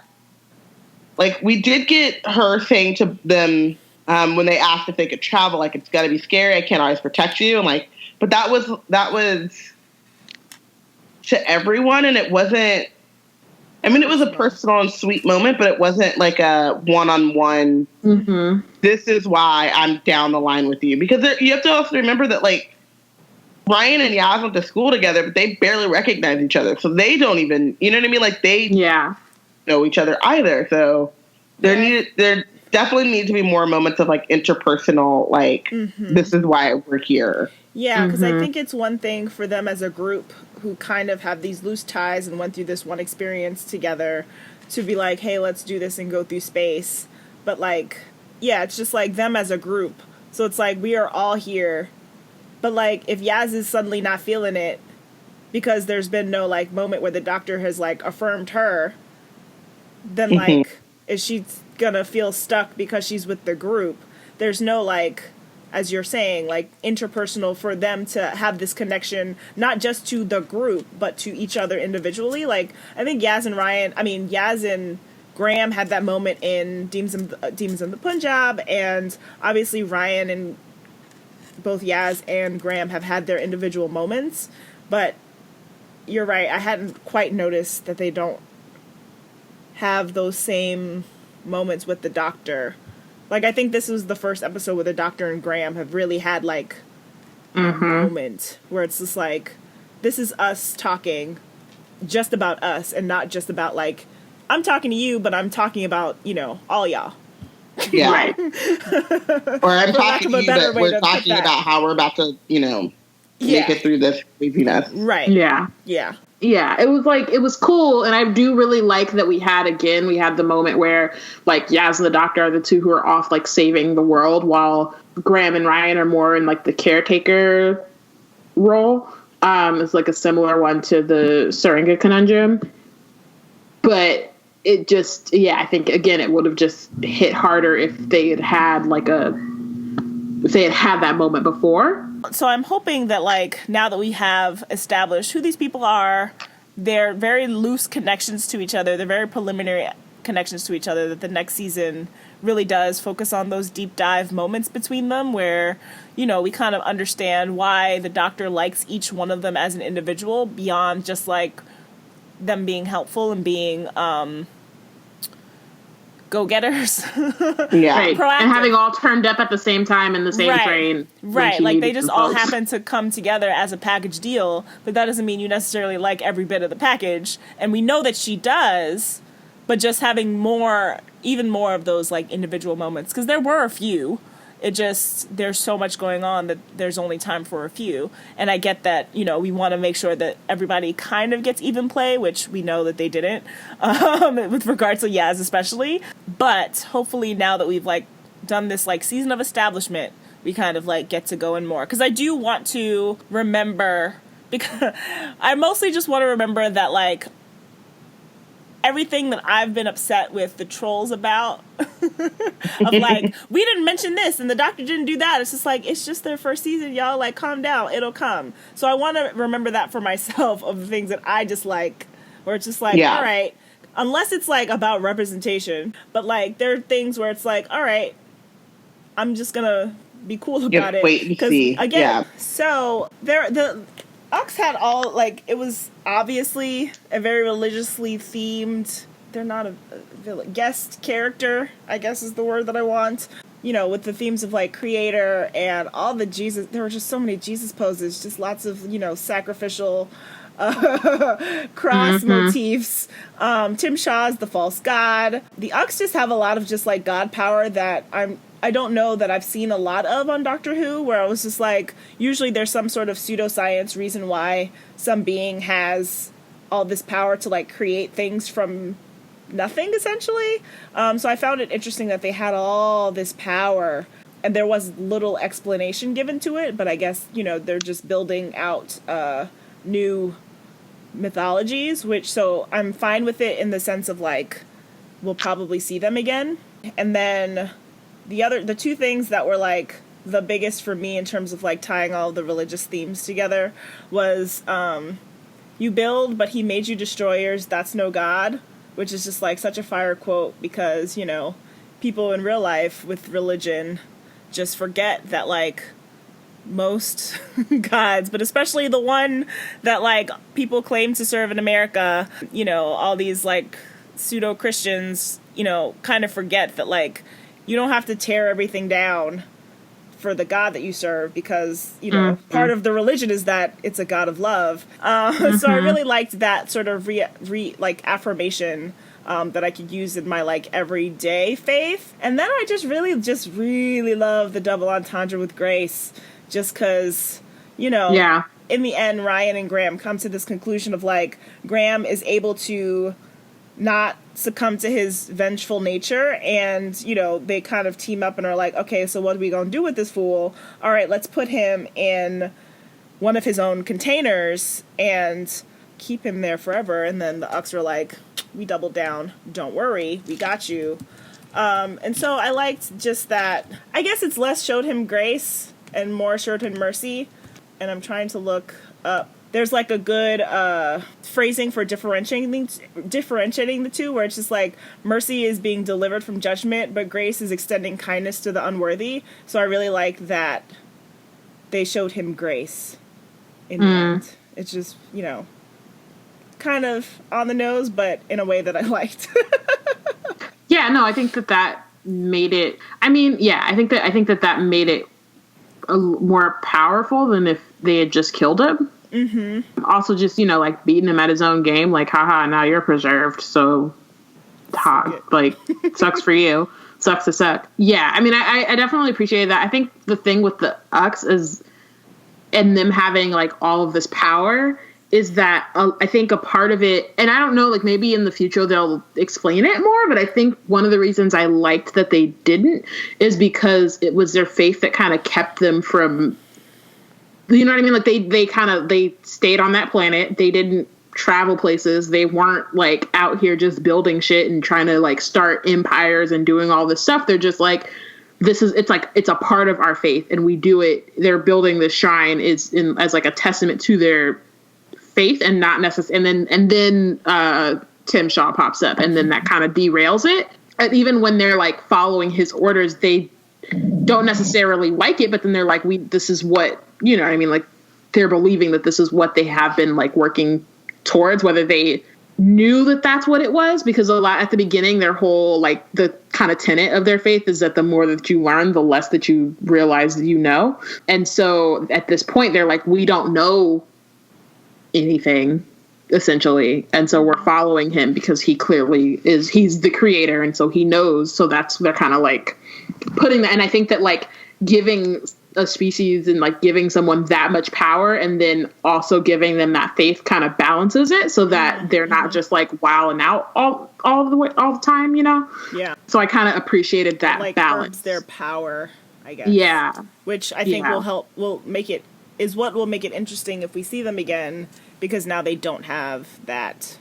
like, we did get her saying to them when they asked if they could travel, like, it's got to be scary, I can't always protect you, and like, but that was to everyone, and it wasn't. I mean, it was a personal and sweet moment, but it wasn't like a one-on-one. Mm-hmm. This is why I'm down the line with you, because you have to also remember that, like, Ryan and Yaz went to school together, but they barely recognize each other, so they don't even, you know what I mean? Like, they know each other either. So there definitely need to be more moments of, like, interpersonal, like, this is why we're here. Yeah, because I think it's one thing for them as a group who kind of have these loose ties and went through this one experience together to be like, hey, let's do this and go through space. But, like, yeah, it's just like them as a group. So it's like, we are all here. But, like, if Yaz is suddenly not feeling it because there's been no, like, moment where the doctor has, like, affirmed her, then, like, is she gonna feel stuck because she's with the group? There's no, like, as you're saying, like, interpersonal for them to have this connection, not just to the group, but to each other individually. Like, I think Yaz and Graham had that moment in Demons in the Punjab, and obviously Ryan and both Yaz and Graham have had their individual moments, but you're right, I hadn't quite noticed that they don't have those same moments with the doctor. Like, I think this was the first episode where the doctor and Graham have really had, like, a moment where it's just like, this is us talking just about us and not just about, like, I'm talking to you, but I'm talking about, you know, all y'all. Yeah. Right. Or I'm talking to you, but we're talking about how we're about to, you know, make it through this craziness. Right. Yeah. Yeah. Yeah, it was cool, and I do really like that we had the moment where, like, Yaz and the doctor are the two who are off, like, saving the world, while Graham and Ryan are more in, like, the caretaker role. It's, like, a similar one to the Syringa conundrum. But it just, I think, again, it would have just hit harder if they had that moment before. So I'm hoping that, like, now that we have established who these people are, they're very loose connections to each other, they're very preliminary connections to each other, that the next season really does focus on those deep dive moments between them where, you know, we kind of understand why the doctor likes each one of them as an individual beyond just, like, them being helpful and being go-getters. Right. Proactive. And having all turned up at the same time in the same train. Right. Like, they just all happen to come together as a package deal, but that doesn't mean you necessarily like every bit of the package. And we know that she does, but just having even more of those, like, individual moments. Because there were a few. It just, there's so much going on that there's only time for a few. And I get that, you know, we want to make sure that everybody kind of gets even play, which we know that they didn't, with regards to Yaz especially. But hopefully now that we've, like, done this, like, season of establishment, we kind of, like, get to go in more. Because I do want to remember, because I mostly just want to remember that, like, everything that I've been upset with the trolls about, of like, we didn't mention this and the doctor didn't do that. It's just like, it's just their first season, y'all. Like, calm down. It'll come. So I want to remember that for myself of the things that I dislike, where it's just like, all right, unless it's like about representation, but like there are things where it's like, all right, I'm just gonna be cool about it. Wait and see. Again, so the Ux had all, like, it was obviously a very religiously themed, they're not a villain, guest character, I guess is the word that I want. You know, with the themes of like creator and all the Jesus, there were just so many Jesus poses, just lots of, you know, sacrificial cross motifs. Tim Shaw's the false god. The Ux just have a lot of just like god power that I don't know that I've seen a lot of on Doctor Who, where I was just like, usually there's some sort of pseudoscience reason why some being has all this power to like create things from nothing, essentially. So I found it interesting that they had all this power and there was little explanation given to it, but I guess, you know, they're just building out new mythologies, which, so I'm fine with it in the sense of like, we'll probably see them again. And then the two things that were like the biggest for me in terms of like tying all the religious themes together was you build but he made you destroyers, that's no god, which is just like such a fire quote, because, you know, people in real life with religion just forget that like most gods, but especially the one that like people claim to serve in America, you know, all these like pseudo Christians, you know, kind of forget that like you don't have to tear everything down for the God that you serve, because, you know, part of the religion is that it's a God of love. So I really liked that sort of like affirmation that I could use in my like everyday faith. And then I just really love the double entendre with Grace, just because, you know, in the end, Ryan and Graham come to this conclusion of like, Graham is able to not succumb to his vengeful nature, and, you know, they kind of team up and are like, okay, so what are we gonna do with this fool? All right, let's put him in one of his own containers and keep him there forever. And then the Ux are like, we doubled down, don't worry, we got you. And so I liked just that. I guess it's less showed him grace and more showed him mercy. And I'm trying to look up, there's like a good phrasing for differentiating the two, where it's just like mercy is being delivered from judgment, but grace is extending kindness to the unworthy. So I really like that they showed him grace in the end. It's just, you know, kind of on the nose, but in a way that I liked. Yeah, no, I think that made it, I mean, yeah, I think that made it more powerful than if they had just killed him. Also, just, you know, like beating him at his own game, like, haha, now you're preserved, so hot, like, sucks for you, sucks to suck. Yeah, I mean, I definitely appreciated that. I think the thing with the Ux is, and them having like all of this power, is that I think a part of it, and I don't know, like maybe in the future they'll explain it more, but I think one of the reasons I liked that they didn't is because it was their faith that kind of kept them from, you know what I mean? Like they stayed on that planet. They didn't travel places. They weren't like out here just building shit and trying to like start empires and doing all this stuff. They're just like, it's a part of our faith and we do it. They're building this shrine as like a testament to their faith and not necessarily. And then Tim Shaw pops up and then that kind of derails it. And even when they're like following his orders, they don't necessarily like it, but then they're like, this is what, you know what I mean? Like they're believing that this is what they have been like working towards, whether they knew that that's what it was, because a lot at the beginning, their whole, like the kind of tenet of their faith is that the more that you learn, the less that you realize that you know. And so at this point, they're like, we don't know anything essentially. And so we're following him because he clearly he's the creator. And so he knows. So they're kind of like putting that. And I think that like giving a species and like giving someone that much power and then also giving them that faith kind of balances it so that they're not just like wowing out all the time, you know? Yeah. So I kind of appreciated that like balance. Their power, I guess. Yeah. Which I think will make it interesting if we see them again, because now they don't have that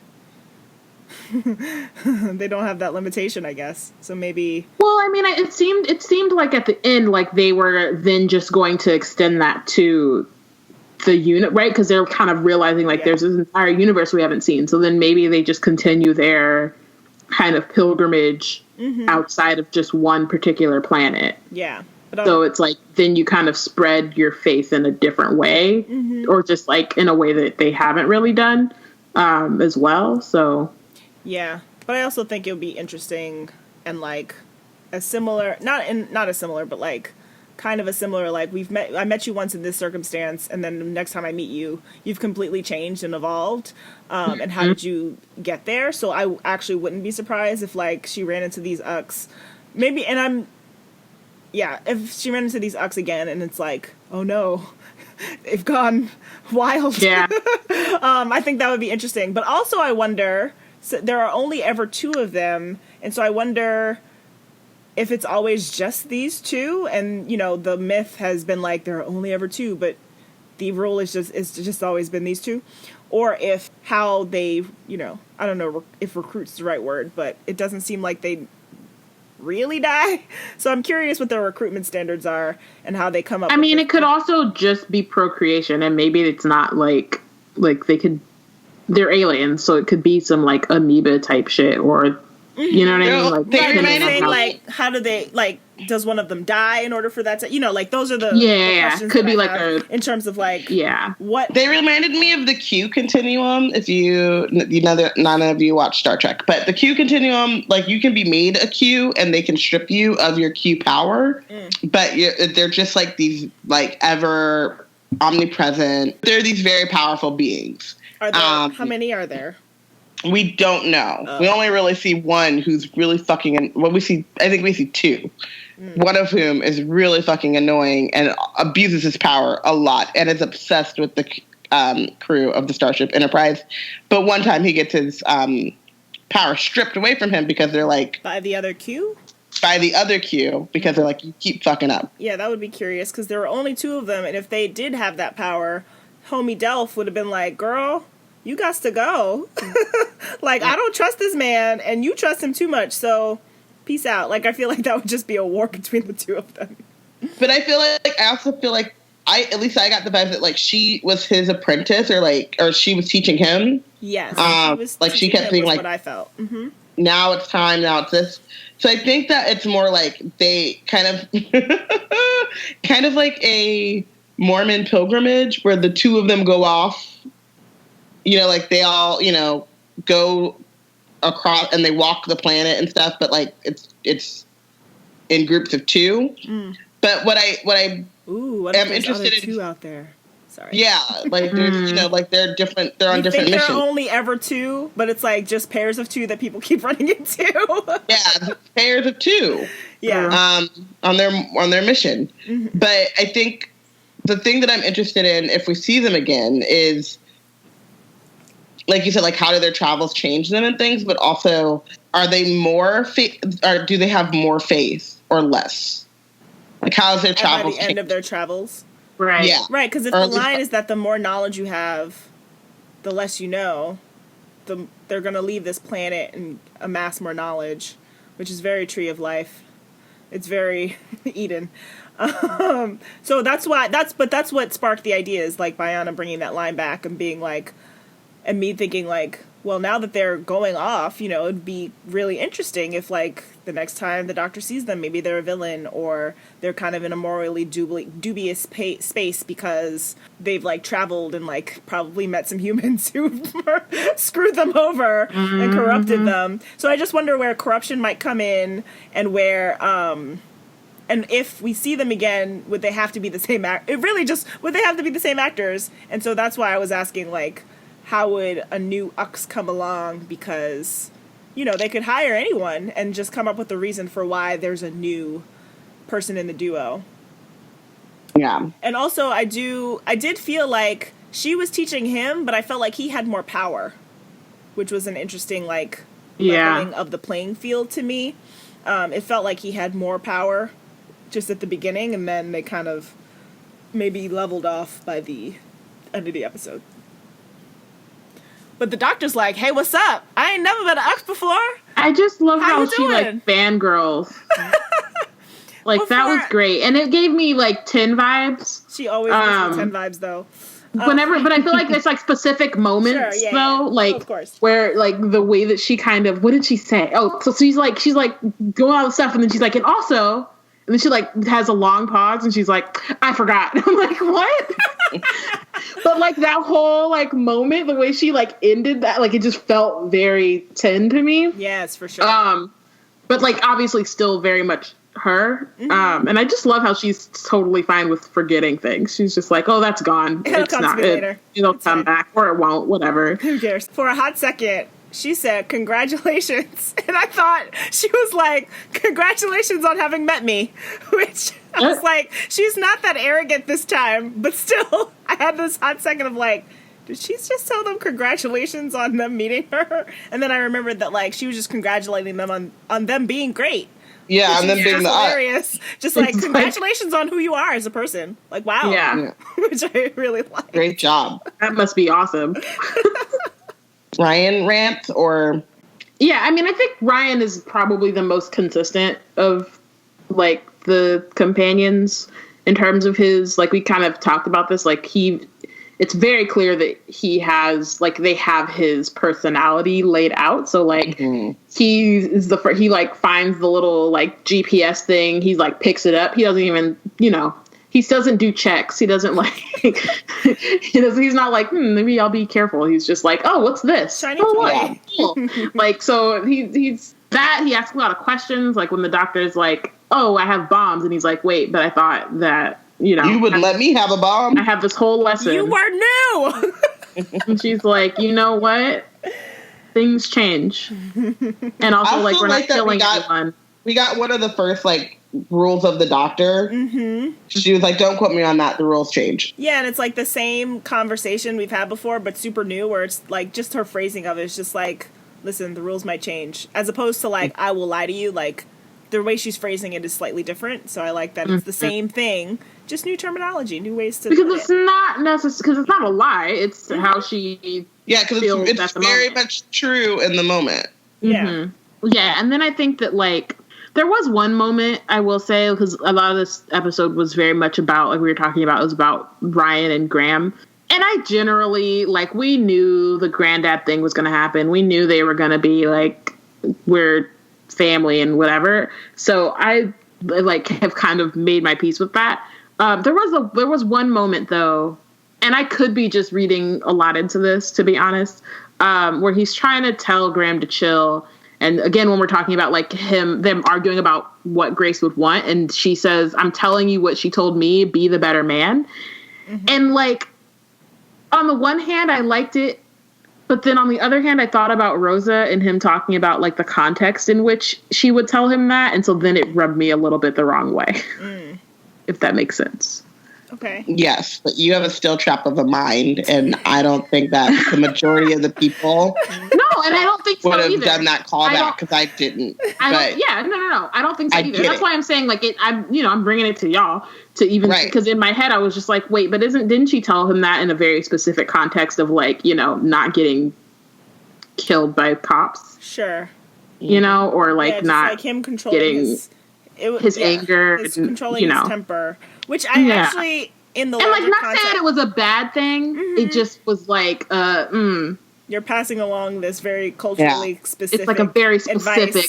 they don't have that limitation, I guess. So maybe. Well, I mean, it seemed like at the end, like they were then just going to extend that to the unit, right? Because they're kind of realizing like there's this entire universe we haven't seen. So then maybe they just continue their kind of pilgrimage outside of just one particular planet. Yeah. So it's like then you kind of spread your faith in a different way, or just like in a way that they haven't really done as well. So yeah, but I also think it would be interesting and like a similar, not a similar, but like kind of a similar, like I met you once in this circumstance, and then the next time I meet you, you've completely changed and evolved. And how did you get there? So I actually wouldn't be surprised if like she ran into these Ucks, maybe, and if she ran into these Ucks again, and it's like, oh no, they've gone wild. Yeah. I think that would be interesting. But also I wonder, so there are only ever 2 of them, and so I wonder if it's always just these 2, and, you know, the myth has been like, there are only ever 2, but the rule is just always been these 2. Or if how they, you know, I don't know if recruit's the right word, but it doesn't seem like they really die. So I'm curious what their recruitment standards are and how they come up. I mean, it could also just be procreation, and maybe it's not like they're aliens, so it could be some like amoeba type shit, or you know what I mean? Like, they reminded like, how do they, like, does one of them die in order for that to, you know, like, those are the questions could be I like have in terms of like, what they reminded me of the Q continuum. If you know that none of you watch Star Trek, but the Q continuum, like, you can be made a Q and they can strip you of your Q power, but they're just like these like ever omnipresent. They're these very powerful beings. Are there, how many are there? We don't know. We only really see one who's really fucking. Well, I think we see 2. One of whom is really fucking annoying and abuses his power a lot and is obsessed with the crew of the Starship Enterprise. But one time he gets his power stripped away from him because they're like by the other Q, because they're like, you keep fucking up. Yeah, that would be curious because there were only 2 of them, and if they did have that power, homie Delph would have been like, girl, you got to go. Like, I don't trust this man, and you trust him too much, so peace out. Like, I feel like that would just be a war between the 2 of them. But I also feel like I got the vibe that like she was his apprentice, or she was teaching him. Yes, she kept being like, what I felt. Now it's time. Now it's this. So I think that it's more like they kind of like a Mormon pilgrimage where the 2 of them go off. You know, like they all, you know, go across and they walk the planet and stuff, but like it's in groups of 2. But what I am interested in 2 out there. Sorry. Yeah, like there's, you know, like they're different. They're on different missions. There are only ever 2, but it's like just pairs of 2 that people keep running into. Yeah, pairs of 2. Yeah. On their mission. But I think the thing that I'm interested in, if we see them again, is, like you said, like how do their travels change them and things, but also are they more or do they have more faith or less? Like how is their travels? By the end of their travels, right? Yeah, right. Because if the line is that the more knowledge you have, the less you know, they're going to leave this planet and amass more knowledge, which is very Tree of Life. It's very Eden. So that's what sparked the idea, is like Bayana bringing that line back and being like. And me thinking, like, well, now that they're going off, you know, it'd be really interesting if, like, the next time the Doctor sees them, maybe they're a villain or they're kind of in a morally dubious space because they've, like, traveled and, like, probably met some humans who screwed them over and corrupted them. So I just wonder where corruption might come in and where, and if we see them again, would they have to be the same would they have to be the same actors? And so that's why I was asking, like, how would a new Ux come along? Because, you know, they could hire anyone and just come up with a reason for why there's a new person in the duo. Yeah. And also, I did feel like she was teaching him, but I felt like he had more power, which was an interesting, like, leveling of the playing field to me. It felt like he had more power just at the beginning, and then they kind of maybe leveled off by the end of the episode. But the Doctor's like, hey, what's up? I ain't never been an ex before. I just love how she like fangirls. Like that was great, and it gave me like 10 vibes. She always gives me 10 vibes though. Whenever, but I feel like it's like specific moments though, like of course. Where like the way that she kind of, what did she say? Oh, so she's like going all the stuff, and then she's like, and also, and then she like has a long pause, and she's like, I forgot. I'm like, what? But like that whole like moment, the way she like ended that, like it just felt very 10 to me. Yes, for sure. But like obviously still very much her. And I just love how she's totally fine with forgetting things. She's just like, oh, that's gone. It'll come to me later. It'll come back, or it won't, whatever. Who cares? For a hot second, she said, congratulations. And I thought she was like, congratulations on having met me. Which I was like, she's not that arrogant this time. But still, I had this hot second of like, did she just tell them congratulations on them meeting her? And then I remembered that like she was just congratulating them on them being great. Yeah, and then being hilarious. Just like, congratulations on who you are as a person. Like, wow. Yeah. Which I really like. Great job. That must be awesome. Ryan rant or? Yeah, I mean, I think Ryan is probably the most consistent of like the companions in terms of his, like we kind of talked about this, like it's very clear that he has, like, they have his personality laid out. So, like, he like finds the little, like, GPS thing. He, like, picks it up. He doesn't even, he doesn't do checks. He doesn't, like, he's not like, maybe I'll be careful. He's just like, oh, what's this? Shiny toy. Cool. Like, so he's that. He asks a lot of questions. Like, when the doctor's like, oh, I have bombs. And he's like, wait, but I thought that, you would let me have a bomb? I have this whole lesson. You were new! And she's like, you know what? Things change. And also, like, we're not killing anyone. We got one of the first, like, rules of the doctor. Mm-hmm. She was like, don't quote me on that. The rules change. Yeah, and it's like the same conversation we've had before, but super new, where it's like just her phrasing of it is just like, listen, the rules might change. As opposed to, like, I will lie to you. Like, the way she's phrasing it is slightly different. So I like that it's the same thing. Just new terminology, new ways to. Because it's not necessary. Because it's not a lie. It's how she. Yeah, because it's very much true in the moment. Yeah. Yeah, and then I think that like there was one moment I will say, because a lot of this episode was very much about, like we were talking about, it was about Ryan and Graham. And I generally, like, we knew the granddad thing was going to happen. We knew they were going to be like, we're family and whatever. So I like have kind of made my peace with that. There was one moment though, and I could be just reading a lot into this, to be honest, where he's trying to tell Graham to chill. And again, when we're talking about like them arguing about what Grace would want, and she says, I'm telling you what she told me, be the better man. Mm-hmm. And like, on the one hand, I liked it. But then on the other hand, I thought about Rosa and him talking about like the context in which she would tell him that. And so then it rubbed me a little bit the wrong way, if that makes sense. Okay. Yes, but you have a still trap of a mind, and I don't think that the majority of the people no, and I don't think so would have either. done that callback because I didn't. No. I don't think so either. That's why I'm saying like I'm bringing it to y'all to even because in my head I was just like, wait, but didn't she tell him that in a very specific context of like not getting killed by cops? Sure. Or like not like him controlling getting his anger, controlling his temper. Which I actually, in the larger not context, saying it was a bad thing. It just was like, you're passing along this very culturally specific. It's like a very specific,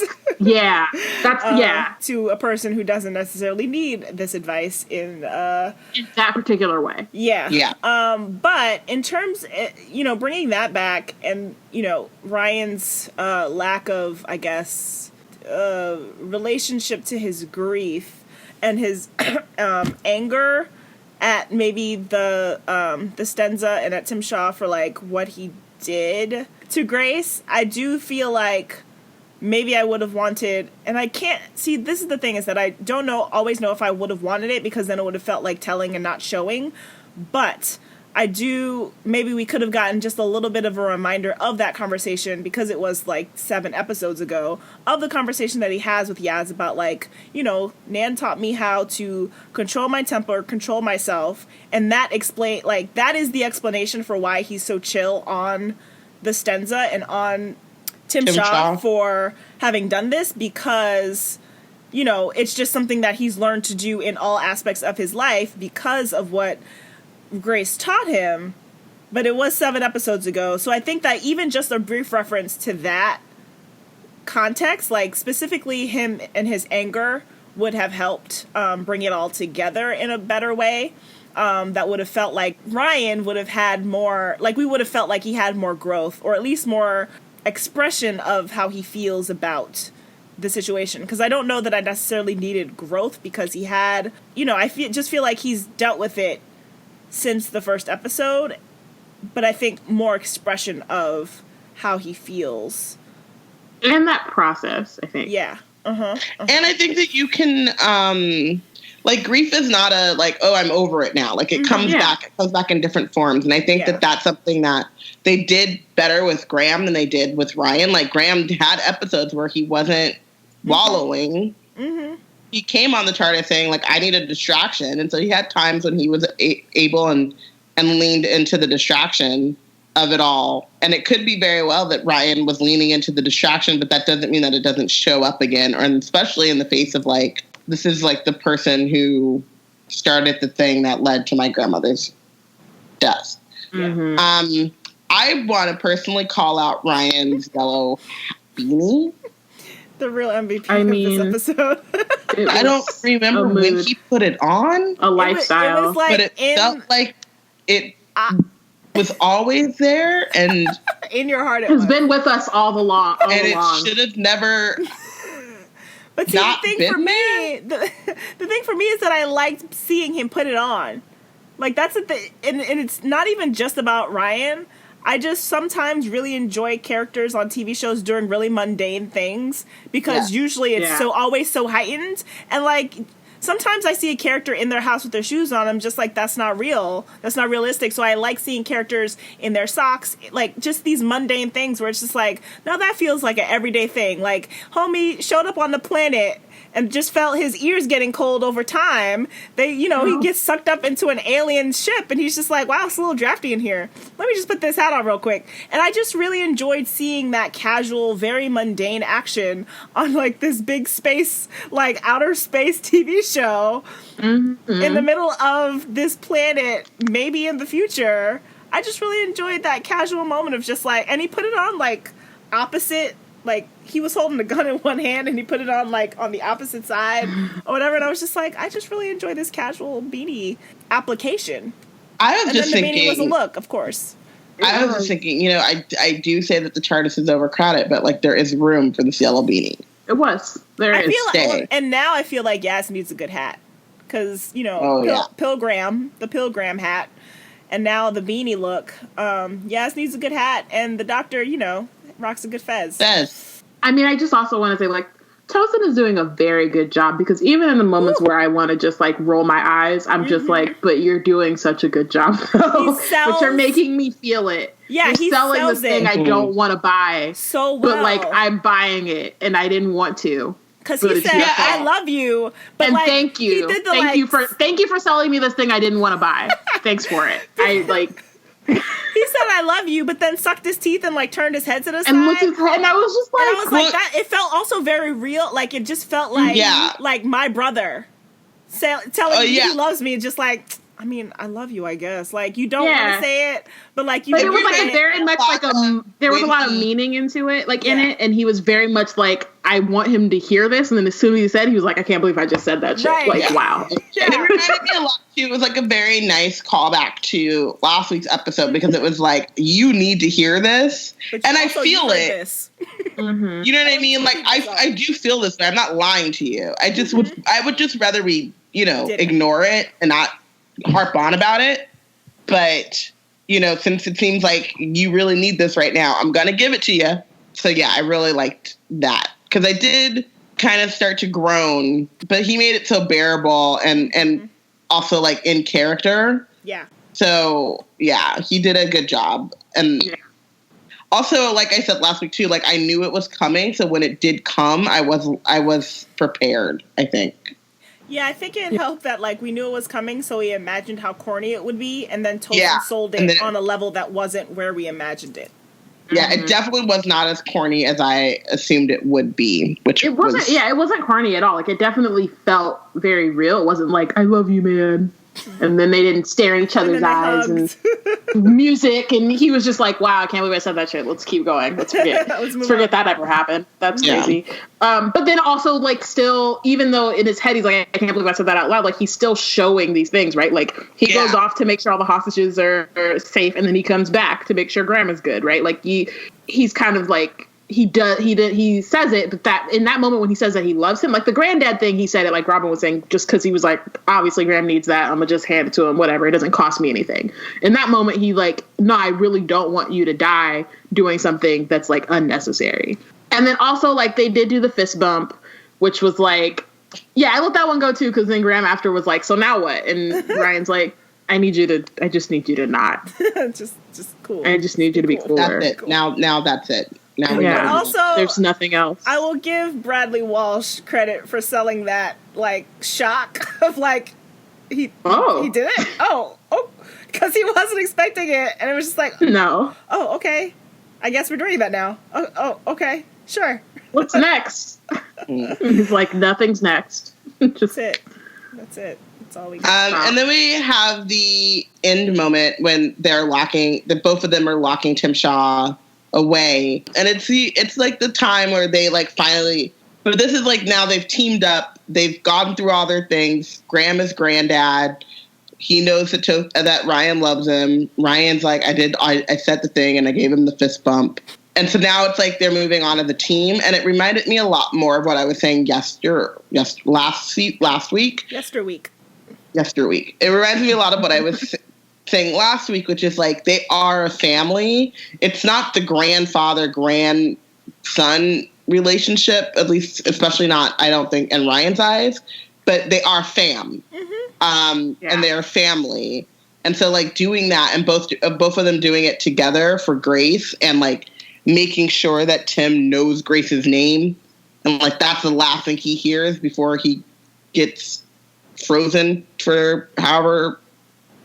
to a person who doesn't necessarily need this advice in that particular way. Yeah. But in terms, bringing that back, and Ryan's lack of, I guess, relationship to his grief. And his anger at maybe the Stenza and at Tim Shaw for like what he did to Grace, I do feel like maybe I would have wanted, and I can't see. This is the thing, is that I don't always know if I would have wanted it, because then it would have felt like telling and not showing. But maybe we could have gotten just a little bit of a reminder of that conversation, because it was like 7 episodes ago, of the conversation that he has with Yaz about like, Nan taught me how to control my temper, control myself. And that that is the explanation for why he's so chill on the Stenza and on Tim Shaw for having done this, because, you know, it's just something that he's learned to do in all aspects of his life because of what Grace taught him. But it was 7 episodes ago, so I think that even just a brief reference to that context, like specifically him and his anger, would have helped bring it all together in a better way. That would have felt like Ryan would have had more, like we would have felt like he had more growth, or at least more expression of how he feels about the situation. Because I don't know that I necessarily needed growth, because he had, you know, just feel like he's dealt with it since the first episode, but I think more expression of how he feels. And that process, I think. Yeah. And I think that you can, like, grief is not a, like, oh, I'm over it now. Like, it comes back. It comes back in different forms. And I think that that's something that they did better with Graham than they did with Ryan. Like, Graham had episodes where he wasn't wallowing. He came on the TARDIS saying, like, I need a distraction. And so he had times when he was able and leaned into the distraction of it all. And it could be very well that Ryan was leaning into the distraction, but that doesn't mean that it doesn't show up again, or especially in the face of, like, this is, like, the person who started the thing that led to my grandmother's death. I want to personally call out Ryan's yellow beanie. The real MVP of this episode. I don't remember when he put it on. A lifestyle. It was like, but it felt like it was always there, and in your heart it's been with us all along. And it should have never. But see, the thing for me, the thing for me is that I liked seeing him put it on. Like, that's the thing, and it's not even just about Ryan. I just sometimes really enjoy characters on TV shows doing really mundane things, because usually it's always so heightened, and, like, sometimes I see a character in their house with their shoes on. I'm just like, that's not real. That's not realistic. So I like seeing characters in their socks, like, just these mundane things where it's just like, now that feels like an everyday thing. Like, homie showed up on the planet and just felt his ears getting cold over time. He gets sucked up into an alien ship, and he's just like, wow, it's a little drafty in here. Let me just put this hat on real quick. And I just really enjoyed seeing that casual, very mundane action on, like, this big space, like, outer space TV show in the middle of this planet, maybe in the future. I just really enjoyed that casual moment of just, like, and he put it on, like, opposite. Like, he was holding the gun in one hand and he put it on, like, on the opposite side or whatever. And I was just like, I just really enjoy this casual beanie application. And then the beanie was a look, of course. I was just thinking, you know, I do say that the TARDIS is overcrowded, but, like, there is room for this yellow beanie. It was. There is. And now I feel like Yas needs a good hat. Because, you know, Pilgrim, the Pilgrim hat, and now the beanie look. Yas needs a good hat, and the Doctor, you know, rocks a good fez. I mean, I just also want to say, like, Tosin is doing a very good job, because even in the moments where I want to just, like, roll my eyes, I'm just like, but you're doing such a good job, though. But you're making me feel it. Yeah, you're selling this thing I don't want to buy. So well. But, like, I'm buying it, and I didn't want to. Because he said, I love you. But, and like, thank you. Thank you for selling me this thing I didn't want to buy. Thanks for it. He said, I love you, but then sucked his teeth and, like, turned his head to the side. And looked his head, and I was just like... that. It felt also very real. Like, it just felt like my brother telling me he loves me. Just like, I mean, I love you, I guess. Like, you don't want to say it, but, like, you... But it was, like, very much, like, there was a lot of meaning into it, like, in it, and he was very much like, I want him to hear this, and then as soon as he said, he was like, I can't believe I just said that shit. Right. Like, wow. And it reminded me a lot, too. It was, like, a very nice callback to last week's episode, because it was like, you need to hear this, and I feel it. You know what I mean? Like, I do feel this, but I'm not lying to you. I would just rather we, you know, ignore it and not harp on about it. But, you know, since it seems like you really need this right now, I'm gonna give it to you. So yeah, I really liked that, because I did kind of start to groan, but he made it so bearable and also, like, in character. Yeah. So yeah, he did a good job. And also, like I said last week too, like, I knew it was coming, so when it did come, I was prepared, I think. Yeah, I think it helped that, like, we knew it was coming, so we imagined how corny it would be, and then Tosin sold it on a level that wasn't where we imagined it. Yeah, it definitely was not as corny as I assumed it would be, which it wasn't. Yeah, it wasn't corny at all. Like, it definitely felt very real. It wasn't like, I love you, man. And then they didn't stare in each other's eyes and music. And he was just like, wow, I can't believe I said that shit. Let's keep going. Let's forget. That ever happened. That's crazy. But then also, like, still, even though in his head he's like, I can't believe I said that out loud, like, he's still showing these things, right? Like, he goes off to make sure all the hostages are safe, and then he comes back to make sure Graham is good, right? Like, he's kind of like, he says it, but that in that moment when he says that he loves him, like the granddad thing, he said it like Robin was saying, just because he was like, obviously Graham needs that, I'm gonna just hand it to him, whatever, it doesn't cost me anything. In that moment, he like, no, I really don't want you to die doing something that's like unnecessary. And then also, like, they did do the fist bump, which was like, yeah, I let that one go too, because then Graham after was like, so now what? And Ryan's like, I just need you to not. just cool. I just need you to be cooler. That's it. Now that's it. Now we yeah. Also, there's nothing else. I will give Bradley Walsh credit for selling that like shock of like he did it. Oh, because he wasn't expecting it, and it was just like no. Oh, okay. I guess we're doing that now. Oh, okay, sure. What's next? He's like, nothing's next. That's it. That's all we got. And then we have the end moment when both of them are locking Tim Shaw away, and it's like the time where they like finally, but this is like now they've teamed up, they've gone through all their things. Graham is granddad, he knows that Ryan loves him. Ryan's like, I said the thing and I gave him the fist bump, and so now it's like they're moving on as a team, and it reminded me a lot more of what I was saying last week. It reminds me a lot of what I was saying last week, which is like they are a family. It's not the grandfather-grandson relationship, at least, especially not, I don't think, in Ryan's eyes, but they are fam. And they're family. And so like doing that and both of them doing it together for Grace and like making sure that Tim knows Grace's name. And like that's the last thing he hears before he gets frozen for however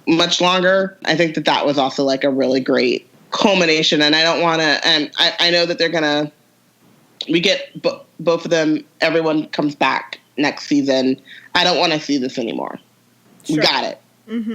much longer. I think that was also like a really great culmination, and I don't want to, and I know that we get both of them, everyone comes back next season. I don't want to see this anymore. Sure. We got it.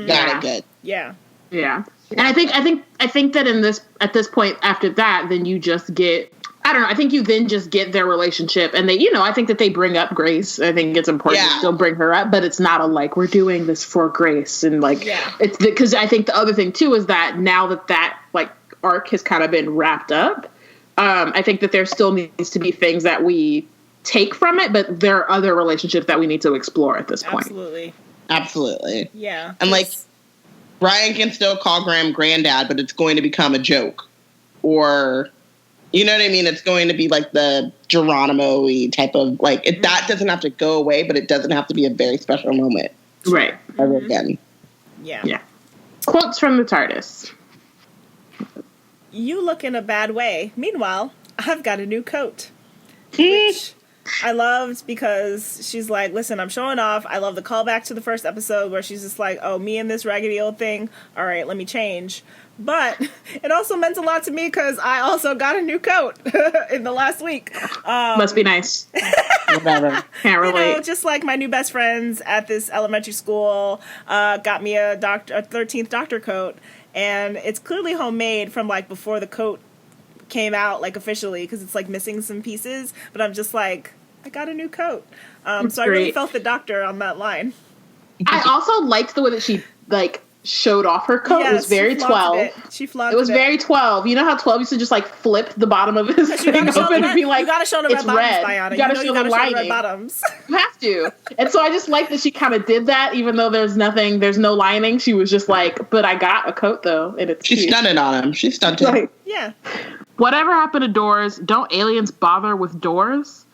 Got it good. Yeah. And I think that at this point after that, then you just get, I don't know, I think you then just get their relationship, and they, I think that they bring up Grace. I think it's important to still bring her up, but it's not a like, we're doing this for Grace. And like, it's because I think the other thing too is that now that like arc has kind of been wrapped up, I think that there still needs to be things that we take from it, but there are other relationships that we need to explore at this point. Absolutely. Yeah. And like, Ryan can still call Graham granddad, but it's going to become a joke, or, you know what I mean? It's going to be like the Geronimo-y type of, like, that doesn't have to go away, but it doesn't have to be a very special moment. Right. Ever again. Yeah. Quotes from the TARDIS. You look in a bad way. Meanwhile, I've got a new coat. Which I loved because she's like, listen, I'm showing off. I love the callback to the first episode where she's just like, oh, me and this raggedy old thing. All right, let me change. But it also meant a lot to me because I also got a new coat in the last week. Must be nice. Can't relate. Just like my new best friends at this elementary school got me a 13th Doctor coat. And it's clearly homemade from like before the coat came out like officially because it's like missing some pieces. But I'm just like, I got a new coat. So I really felt the Doctor on that line. I also liked the way that she like showed off her coat. Yes, it was very 12. She flaunted it. Was very 12. You know how 12 used to just like flip the bottom of his thing open and be like, you gotta show the red bottoms, Diana. You gotta show the lining. You have to. And so I just like that she kind of did that, even though there's no lining. She was just like, but I got a coat though, and it's She stunted on him. She stunted. Like, yeah. Whatever happened to doors? Don't aliens bother with doors?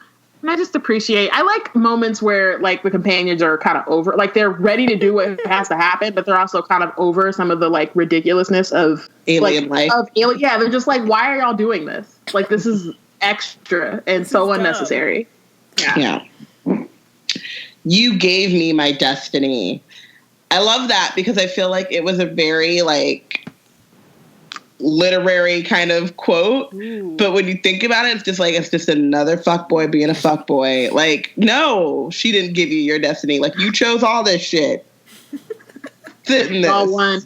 And I just appreciate, I like moments where like the companions are kind of over, like they're ready to do what has to happen, but they're also kind of over some of the like ridiculousness of alien life. Yeah, they're just like, why are y'all doing this? Like, this is extra and so unnecessary. Yeah. You gave me my destiny. I love that because I feel like it was a very like literary kind of quote. Ooh. But when you think about it, it's just another fuckboy being a fuckboy. Like, no, she didn't give you your destiny. Like, you chose all this shit. Sit in this. All one.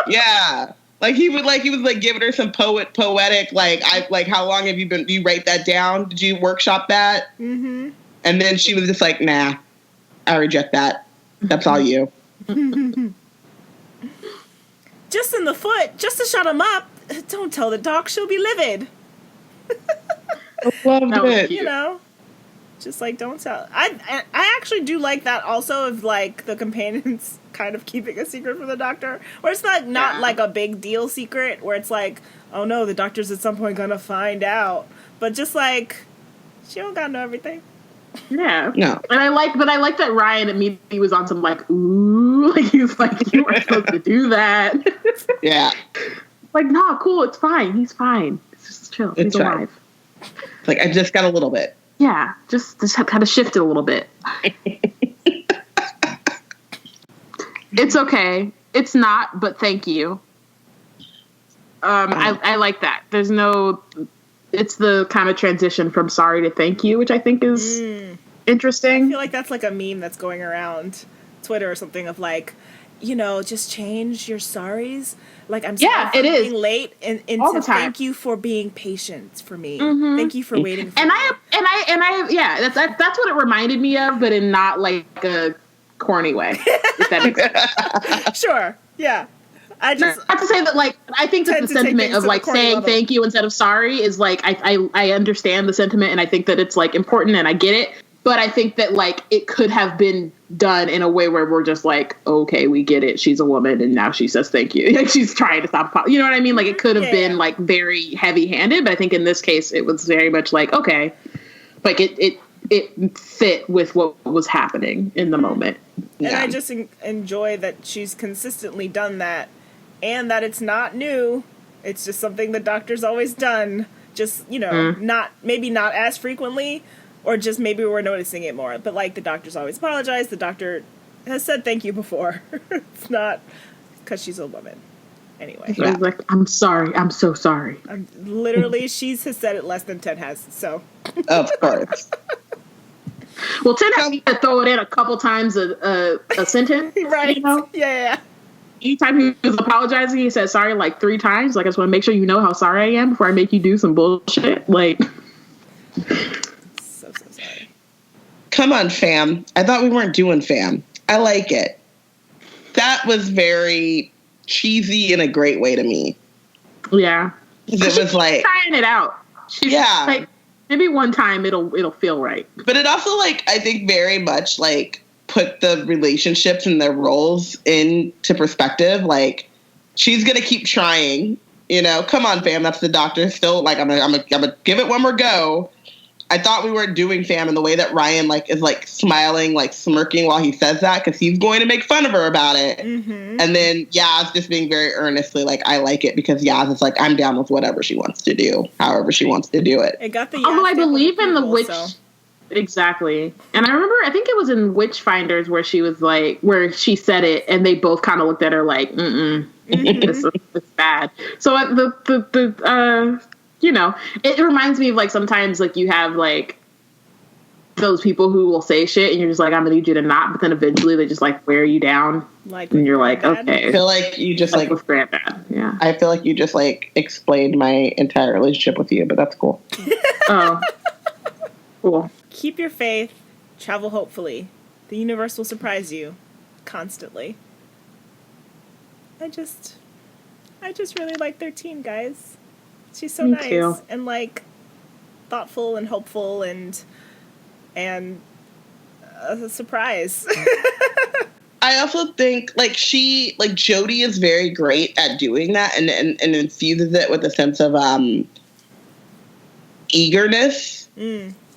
Yeah. Like he was giving her some poetic, like how long have you write that down? Did you workshop that? Mm-hmm. And then she was just like, nah, I reject that. That's all you. Just in the foot, just to shut him up. Don't tell the doc, she'll be livid. I loved it. You know, just like don't tell. I actually do like that also of like the companions kind of keeping a secret from the doctor, where it's not like a big deal secret, where it's like, oh no, the doctor's at some point gonna find out, but just like she don't gotta know everything. Yeah. No. And I like that Ryan immediately was on some like, ooh, like he was like, you weren't supposed to do that. Yeah. Like, nah, cool, it's fine. He's fine. It's just chill. He's alive. Like, I just got a little bit. Yeah. Just kind of shifted a little bit. It's okay. It's not, but thank you. I like that. There's no... It's the kind of transition from sorry to thank you, which I think is interesting. I feel like that's like a meme that's going around Twitter or something of like, you know, just change your sorries. Like, I'm sorry for being late and to thank you for being patient for me. Mm-hmm. Thank you for waiting for me. That's what it reminded me of, but in not like a corny way. If that makes sense. Sure. Yeah. I just not to say that, like, I think that the sentiment of like saying thank you instead of sorry is like, I understand the sentiment, and I think that it's like important, and I get it. But I think that like it could have been done in a way where we're just like, okay, we get it. She's a woman, and now she says thank you. Like, she's trying to stop. You know what I mean? Like, it could have been like very heavy-handed, but I think in this case it was very much like, okay, like it fit with what was happening in the moment. And I just enjoy that she's consistently done that, and that it's not new. It's just something the doctor's always done. Just, you know, maybe not as frequently, or just maybe we're noticing it more. But, like, the doctor's always apologized. The doctor has said thank you before. It's not because she's a woman. Anyway. So I was like, I'm sorry. I'm so sorry. Literally, has said it less than 10 has, so. Of course. Well, 10 has to throw it in a couple times a sentence. Right. You know? Yeah. Anytime he was apologizing, he said sorry like 3 times. Like, I just want to make sure you know how sorry I am before I make you do some bullshit. Like... So sorry. Come on, fam. I thought we weren't doing fam. I like it. That was very cheesy in a great way to me. Yeah. It was like... trying it out. She's like, maybe one time it'll feel right. But it also, like, I think very much, like, put the relationships and their roles into perspective. Like, she's going to keep trying. You know, come on, fam. That's the doctor. Still, like, I'm gonna give it one more go. I thought we weren't doing fam in the way that Ryan, like, is, like, smiling, like, smirking while he says that, because he's going to make fun of her about it. Mm-hmm. And then Yaz just being very earnestly like, I like it, because Yaz is like, I'm down with whatever she wants to do, however she wants to do it. It got the although I believe in the witch... So. Exactly. And I remember, I think it was in Witchfinders where she was like, where she said it, and they both kind of looked at her like, this is bad. So you know, it reminds me of like sometimes like you have like those people who will say shit and you're just like, I'm gonna need you to not, but then eventually they just like wear you down. Like, and you're like, okay. I feel like you just like with Granddad. Yeah. I feel like you just like explained my entire relationship with you, but that's cool. Oh. Cool. Keep your faith, travel hopefully. The universe will surprise you constantly. I just really like their team, guys. She's so nice too. And like thoughtful and hopeful and a surprise. I also think like Jodie is very great at doing that and infuses it with a sense of eagerness.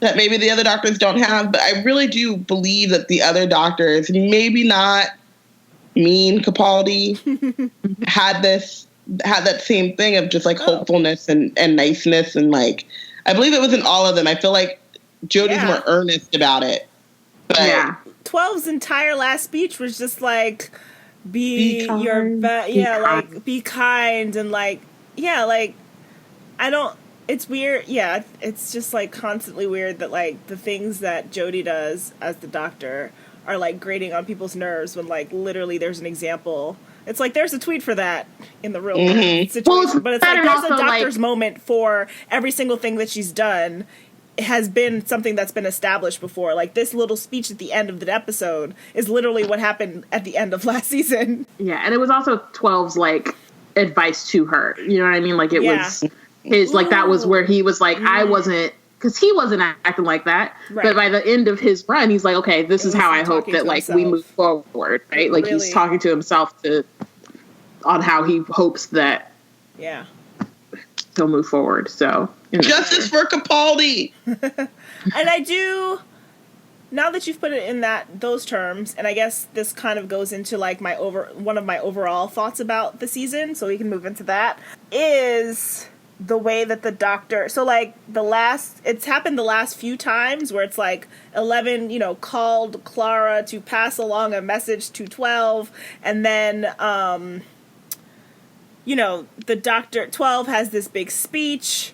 That maybe the other doctors don't have, but I really do believe that the other doctors, maybe not mean Capaldi, had that same thing of just like hopefulness and niceness, and like I believe it was in all of them. I feel like Jodie's more earnest about it. But 12's entire last speech was just like be kind and like yeah, like, it's weird. Yeah, it's just, like, constantly weird that, like, the things that Jodie does as the Doctor are, like, grating on people's nerves when, like, literally there's an example. It's like, there's a tweet for that in the real world situation. But it's like, there's a Doctor's moment for every single thing that she's done. It has been something that's been established before. Like, this little speech at the end of the episode is literally what happened at the end of last season. Yeah, and it was also 12's, like, advice to her. You know what I mean? Like, it was his, like, that was where he was like, I wasn't, because he wasn't acting like that. Right. But by the end of his run, he's like, okay, this is how I hope that, like, himself. We move forward, right? Like, really? He's talking to himself on how he hopes that he'll move forward. So, justice for Capaldi. And I do, now that you've put it in those terms, and I guess this kind of goes into, like, one of my overall thoughts about the season, so we can move into that, is the way that the Doctor, so, like, it's happened the last few times where it's like 11, you know, called Clara to pass along a message to 12, and then you know, the Doctor, 12 has this big speech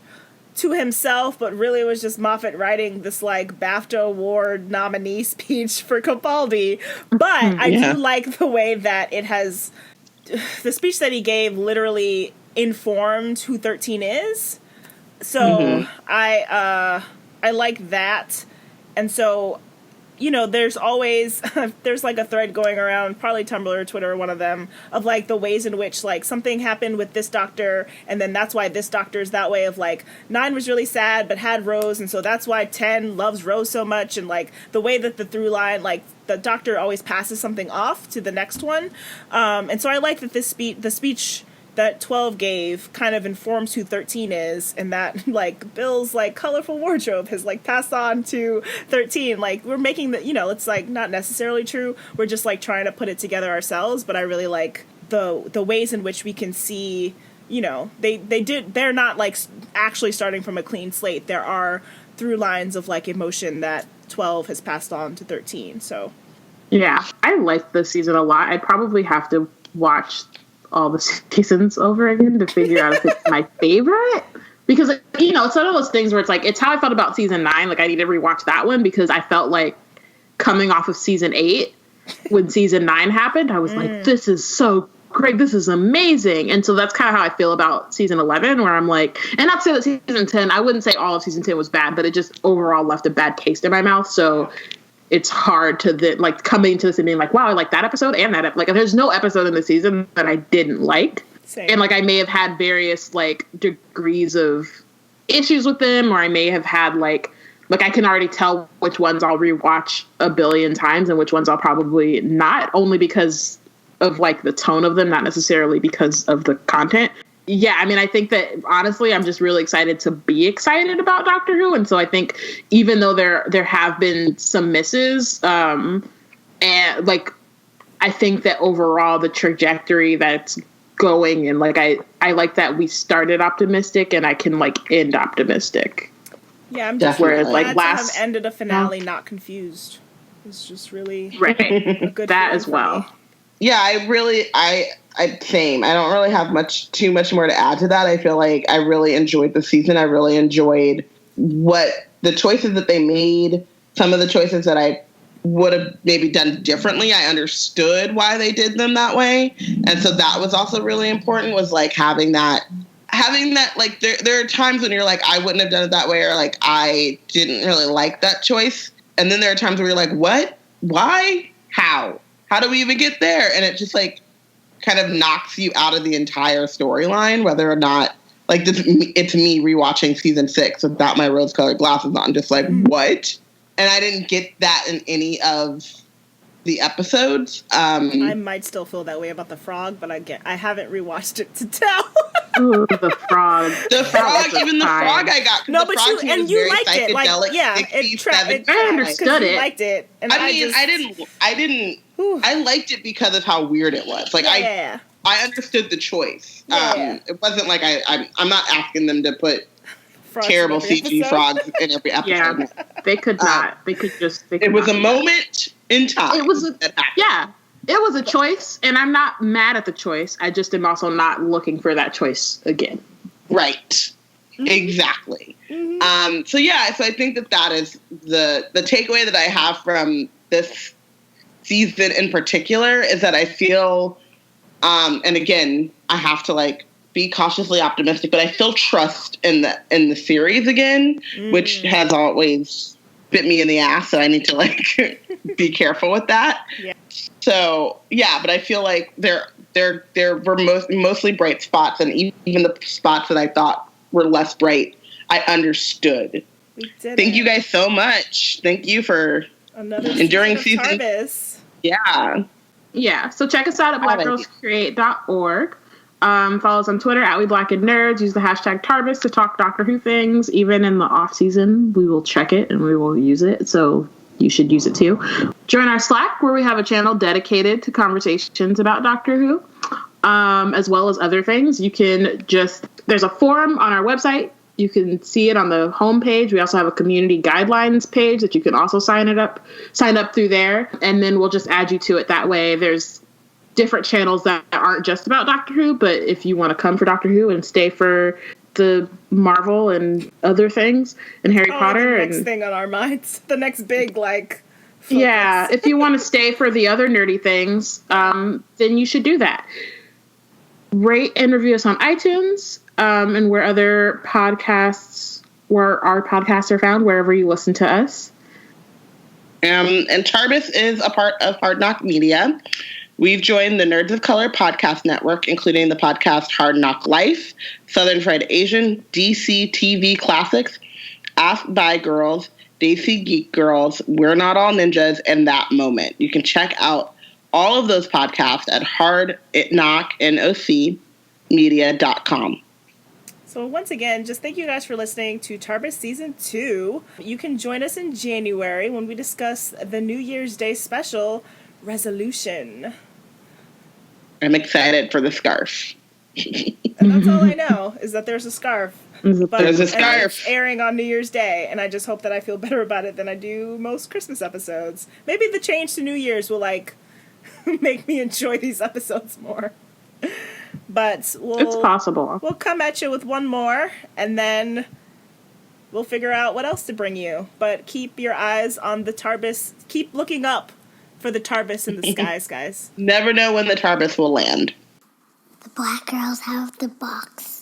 to himself, but really it was just Moffat writing this, like, BAFTA Award nominee speech for Capaldi. But I do like the way that it has, the speech that he gave literally informed who 13 is. So I like that. And so, you know, there's always, there's, like, a thread going around, probably Tumblr or Twitter, one of them, of, like, the ways in which, like, something happened with this Doctor, and then that's why this Doctor is that way, of, like, 9 was really sad, but had Rose, and so that's why 10 loves Rose so much, and, like, the way that the through line, like, the Doctor always passes something off to the next one. And so I like that the speech that 12 gave kind of informs who 13 is, and that, like, Bill's, like, colorful wardrobe has, like, passed on to 13. Like, we're making the, you know, it's, like, not necessarily true. We're just, like, trying to put it together ourselves, but I really like the ways in which we can see, you know, they're not, like, actually starting from a clean slate. There are through lines of, like, emotion that 12 has passed on to 13, so. Yeah, I like this season a lot. I'd probably have to watch all the seasons over again to figure out if it's my favorite, because, you know, it's one of those things where it's like, it's how I felt about season 9. Like, I need to rewatch that one because I felt like coming off of season 8 when season 9 happened, I was like, this is so great, this is amazing. And so that's kind of how I feel about season 11, where I'm like, and not to say that season 10, I wouldn't say all of season 10 was bad, but it just overall left a bad taste in my mouth. So it's hard to like coming to this and being like, wow, I like that episode and that. Like, there's no episode in the season that I didn't like. Same. And, like, I may have had various, like, degrees of issues with them, or I may have had, like I can already tell which ones I'll rewatch a billion times and which ones I'll probably not, only because of, like, the tone of them, not necessarily because of the content. Yeah, I mean, I think that, honestly, I'm just really excited to be excited about Doctor Who. And so I think even though there have been some misses, and, like, I think that overall the trajectory that's going, and, like, I like that we started optimistic and I can, like, end optimistic. Yeah, I'm just glad like, to have ended a finale not confused. It's just really a good that as well. Me. Yeah, I same. I don't really have too much more to add to that. I feel like I really enjoyed the season. I really enjoyed the choices that they made. Some of the choices that I would have maybe done differently. I understood why they did them that way. And so that was also really important, was, like, having that, like, there are times when you're like, I wouldn't have done it that way, or, like, I didn't really like that choice. And then there are times where you're like, what? Why? How do we even get there? And it just, like, kind of knocks you out of the entire storyline, whether or not, like, it's me rewatching season 6 without my rose-colored glasses on, just like, what? And I didn't get that in any of the episodes. I might still feel that way about the frog, but I haven't rewatched it to tell. Ooh, the frog. The frog I got. No, but you liked it. Like, yeah, I understood it. You liked it. And I didn't. I liked it because of how weird it was. Like, I understood the choice. It wasn't like I'm not asking them to put terrible CG frogs in every episode. Yeah, they could not. They could just. It was a moment in time. It was it was a choice, and I'm not mad at the choice. I just am also not looking for that choice again. Right. Mm-hmm. Exactly. Mm-hmm. So I think that is the takeaway that I have from this season in particular is that I feel, and again, I have to like be cautiously optimistic, but I feel trust in the series again, which has always bit me in the ass. So I need to like be careful with that. Yeah. So but I feel like there were mostly bright spots, and even the spots that I thought were less bright, I understood. Thank you guys so much. Thank you for enduring season. Yeah. So check us out at blackgirlscreate.org. Follow us on Twitter at WeBlackandNerds. Use the hashtag Tarbis to talk Doctor Who things. Even in the off season, we will check it and we will use it. So you should use it too. Join our Slack, where we have a channel dedicated to conversations about Doctor Who, as well as other things. You can there's a forum on our website. You can see it on the homepage. We also have a community guidelines page that you can also sign up through there. And then we'll just add you to it that way. There's different channels that aren't just about Doctor Who, but if you want to come for Doctor Who and stay for the Marvel and other things and Harry Potter. The next thing on our minds. The next big, focus. Yeah, if you want to stay for the other nerdy things, then you should do that. Rate and review us on iTunes, and where our podcasts are found, wherever you listen to us. And Tarbis is a part of Hard Knock Media. We've joined the Nerds of Color podcast network, including the podcast Hard Knock Life, Southern Fried Asian, DC TV Classics, Ask Bi Girls, DC Geek Girls, We're Not All Ninjas, and That Moment. You can check out all of those podcasts at hardknockmedia.com. So once again, just thank you guys for listening to Tarbis Season 2. You can join us in January when we discuss the New Year's Day special, Resolution. I'm excited for the scarf. And that's all I know, is that there's a scarf. There's a scarf. It's airing on New Year's Day, and I just hope that I feel better about it than I do most Christmas episodes. Maybe the change to New Year's will, make me enjoy these episodes more. But it's possible. We'll come at you with one more, and then we'll figure out what else to bring you. But keep your eyes on the Tarbis. Keep looking up for the Tarbis in the skies, guys. Never know when the Tarbis will land. The black girls have the box.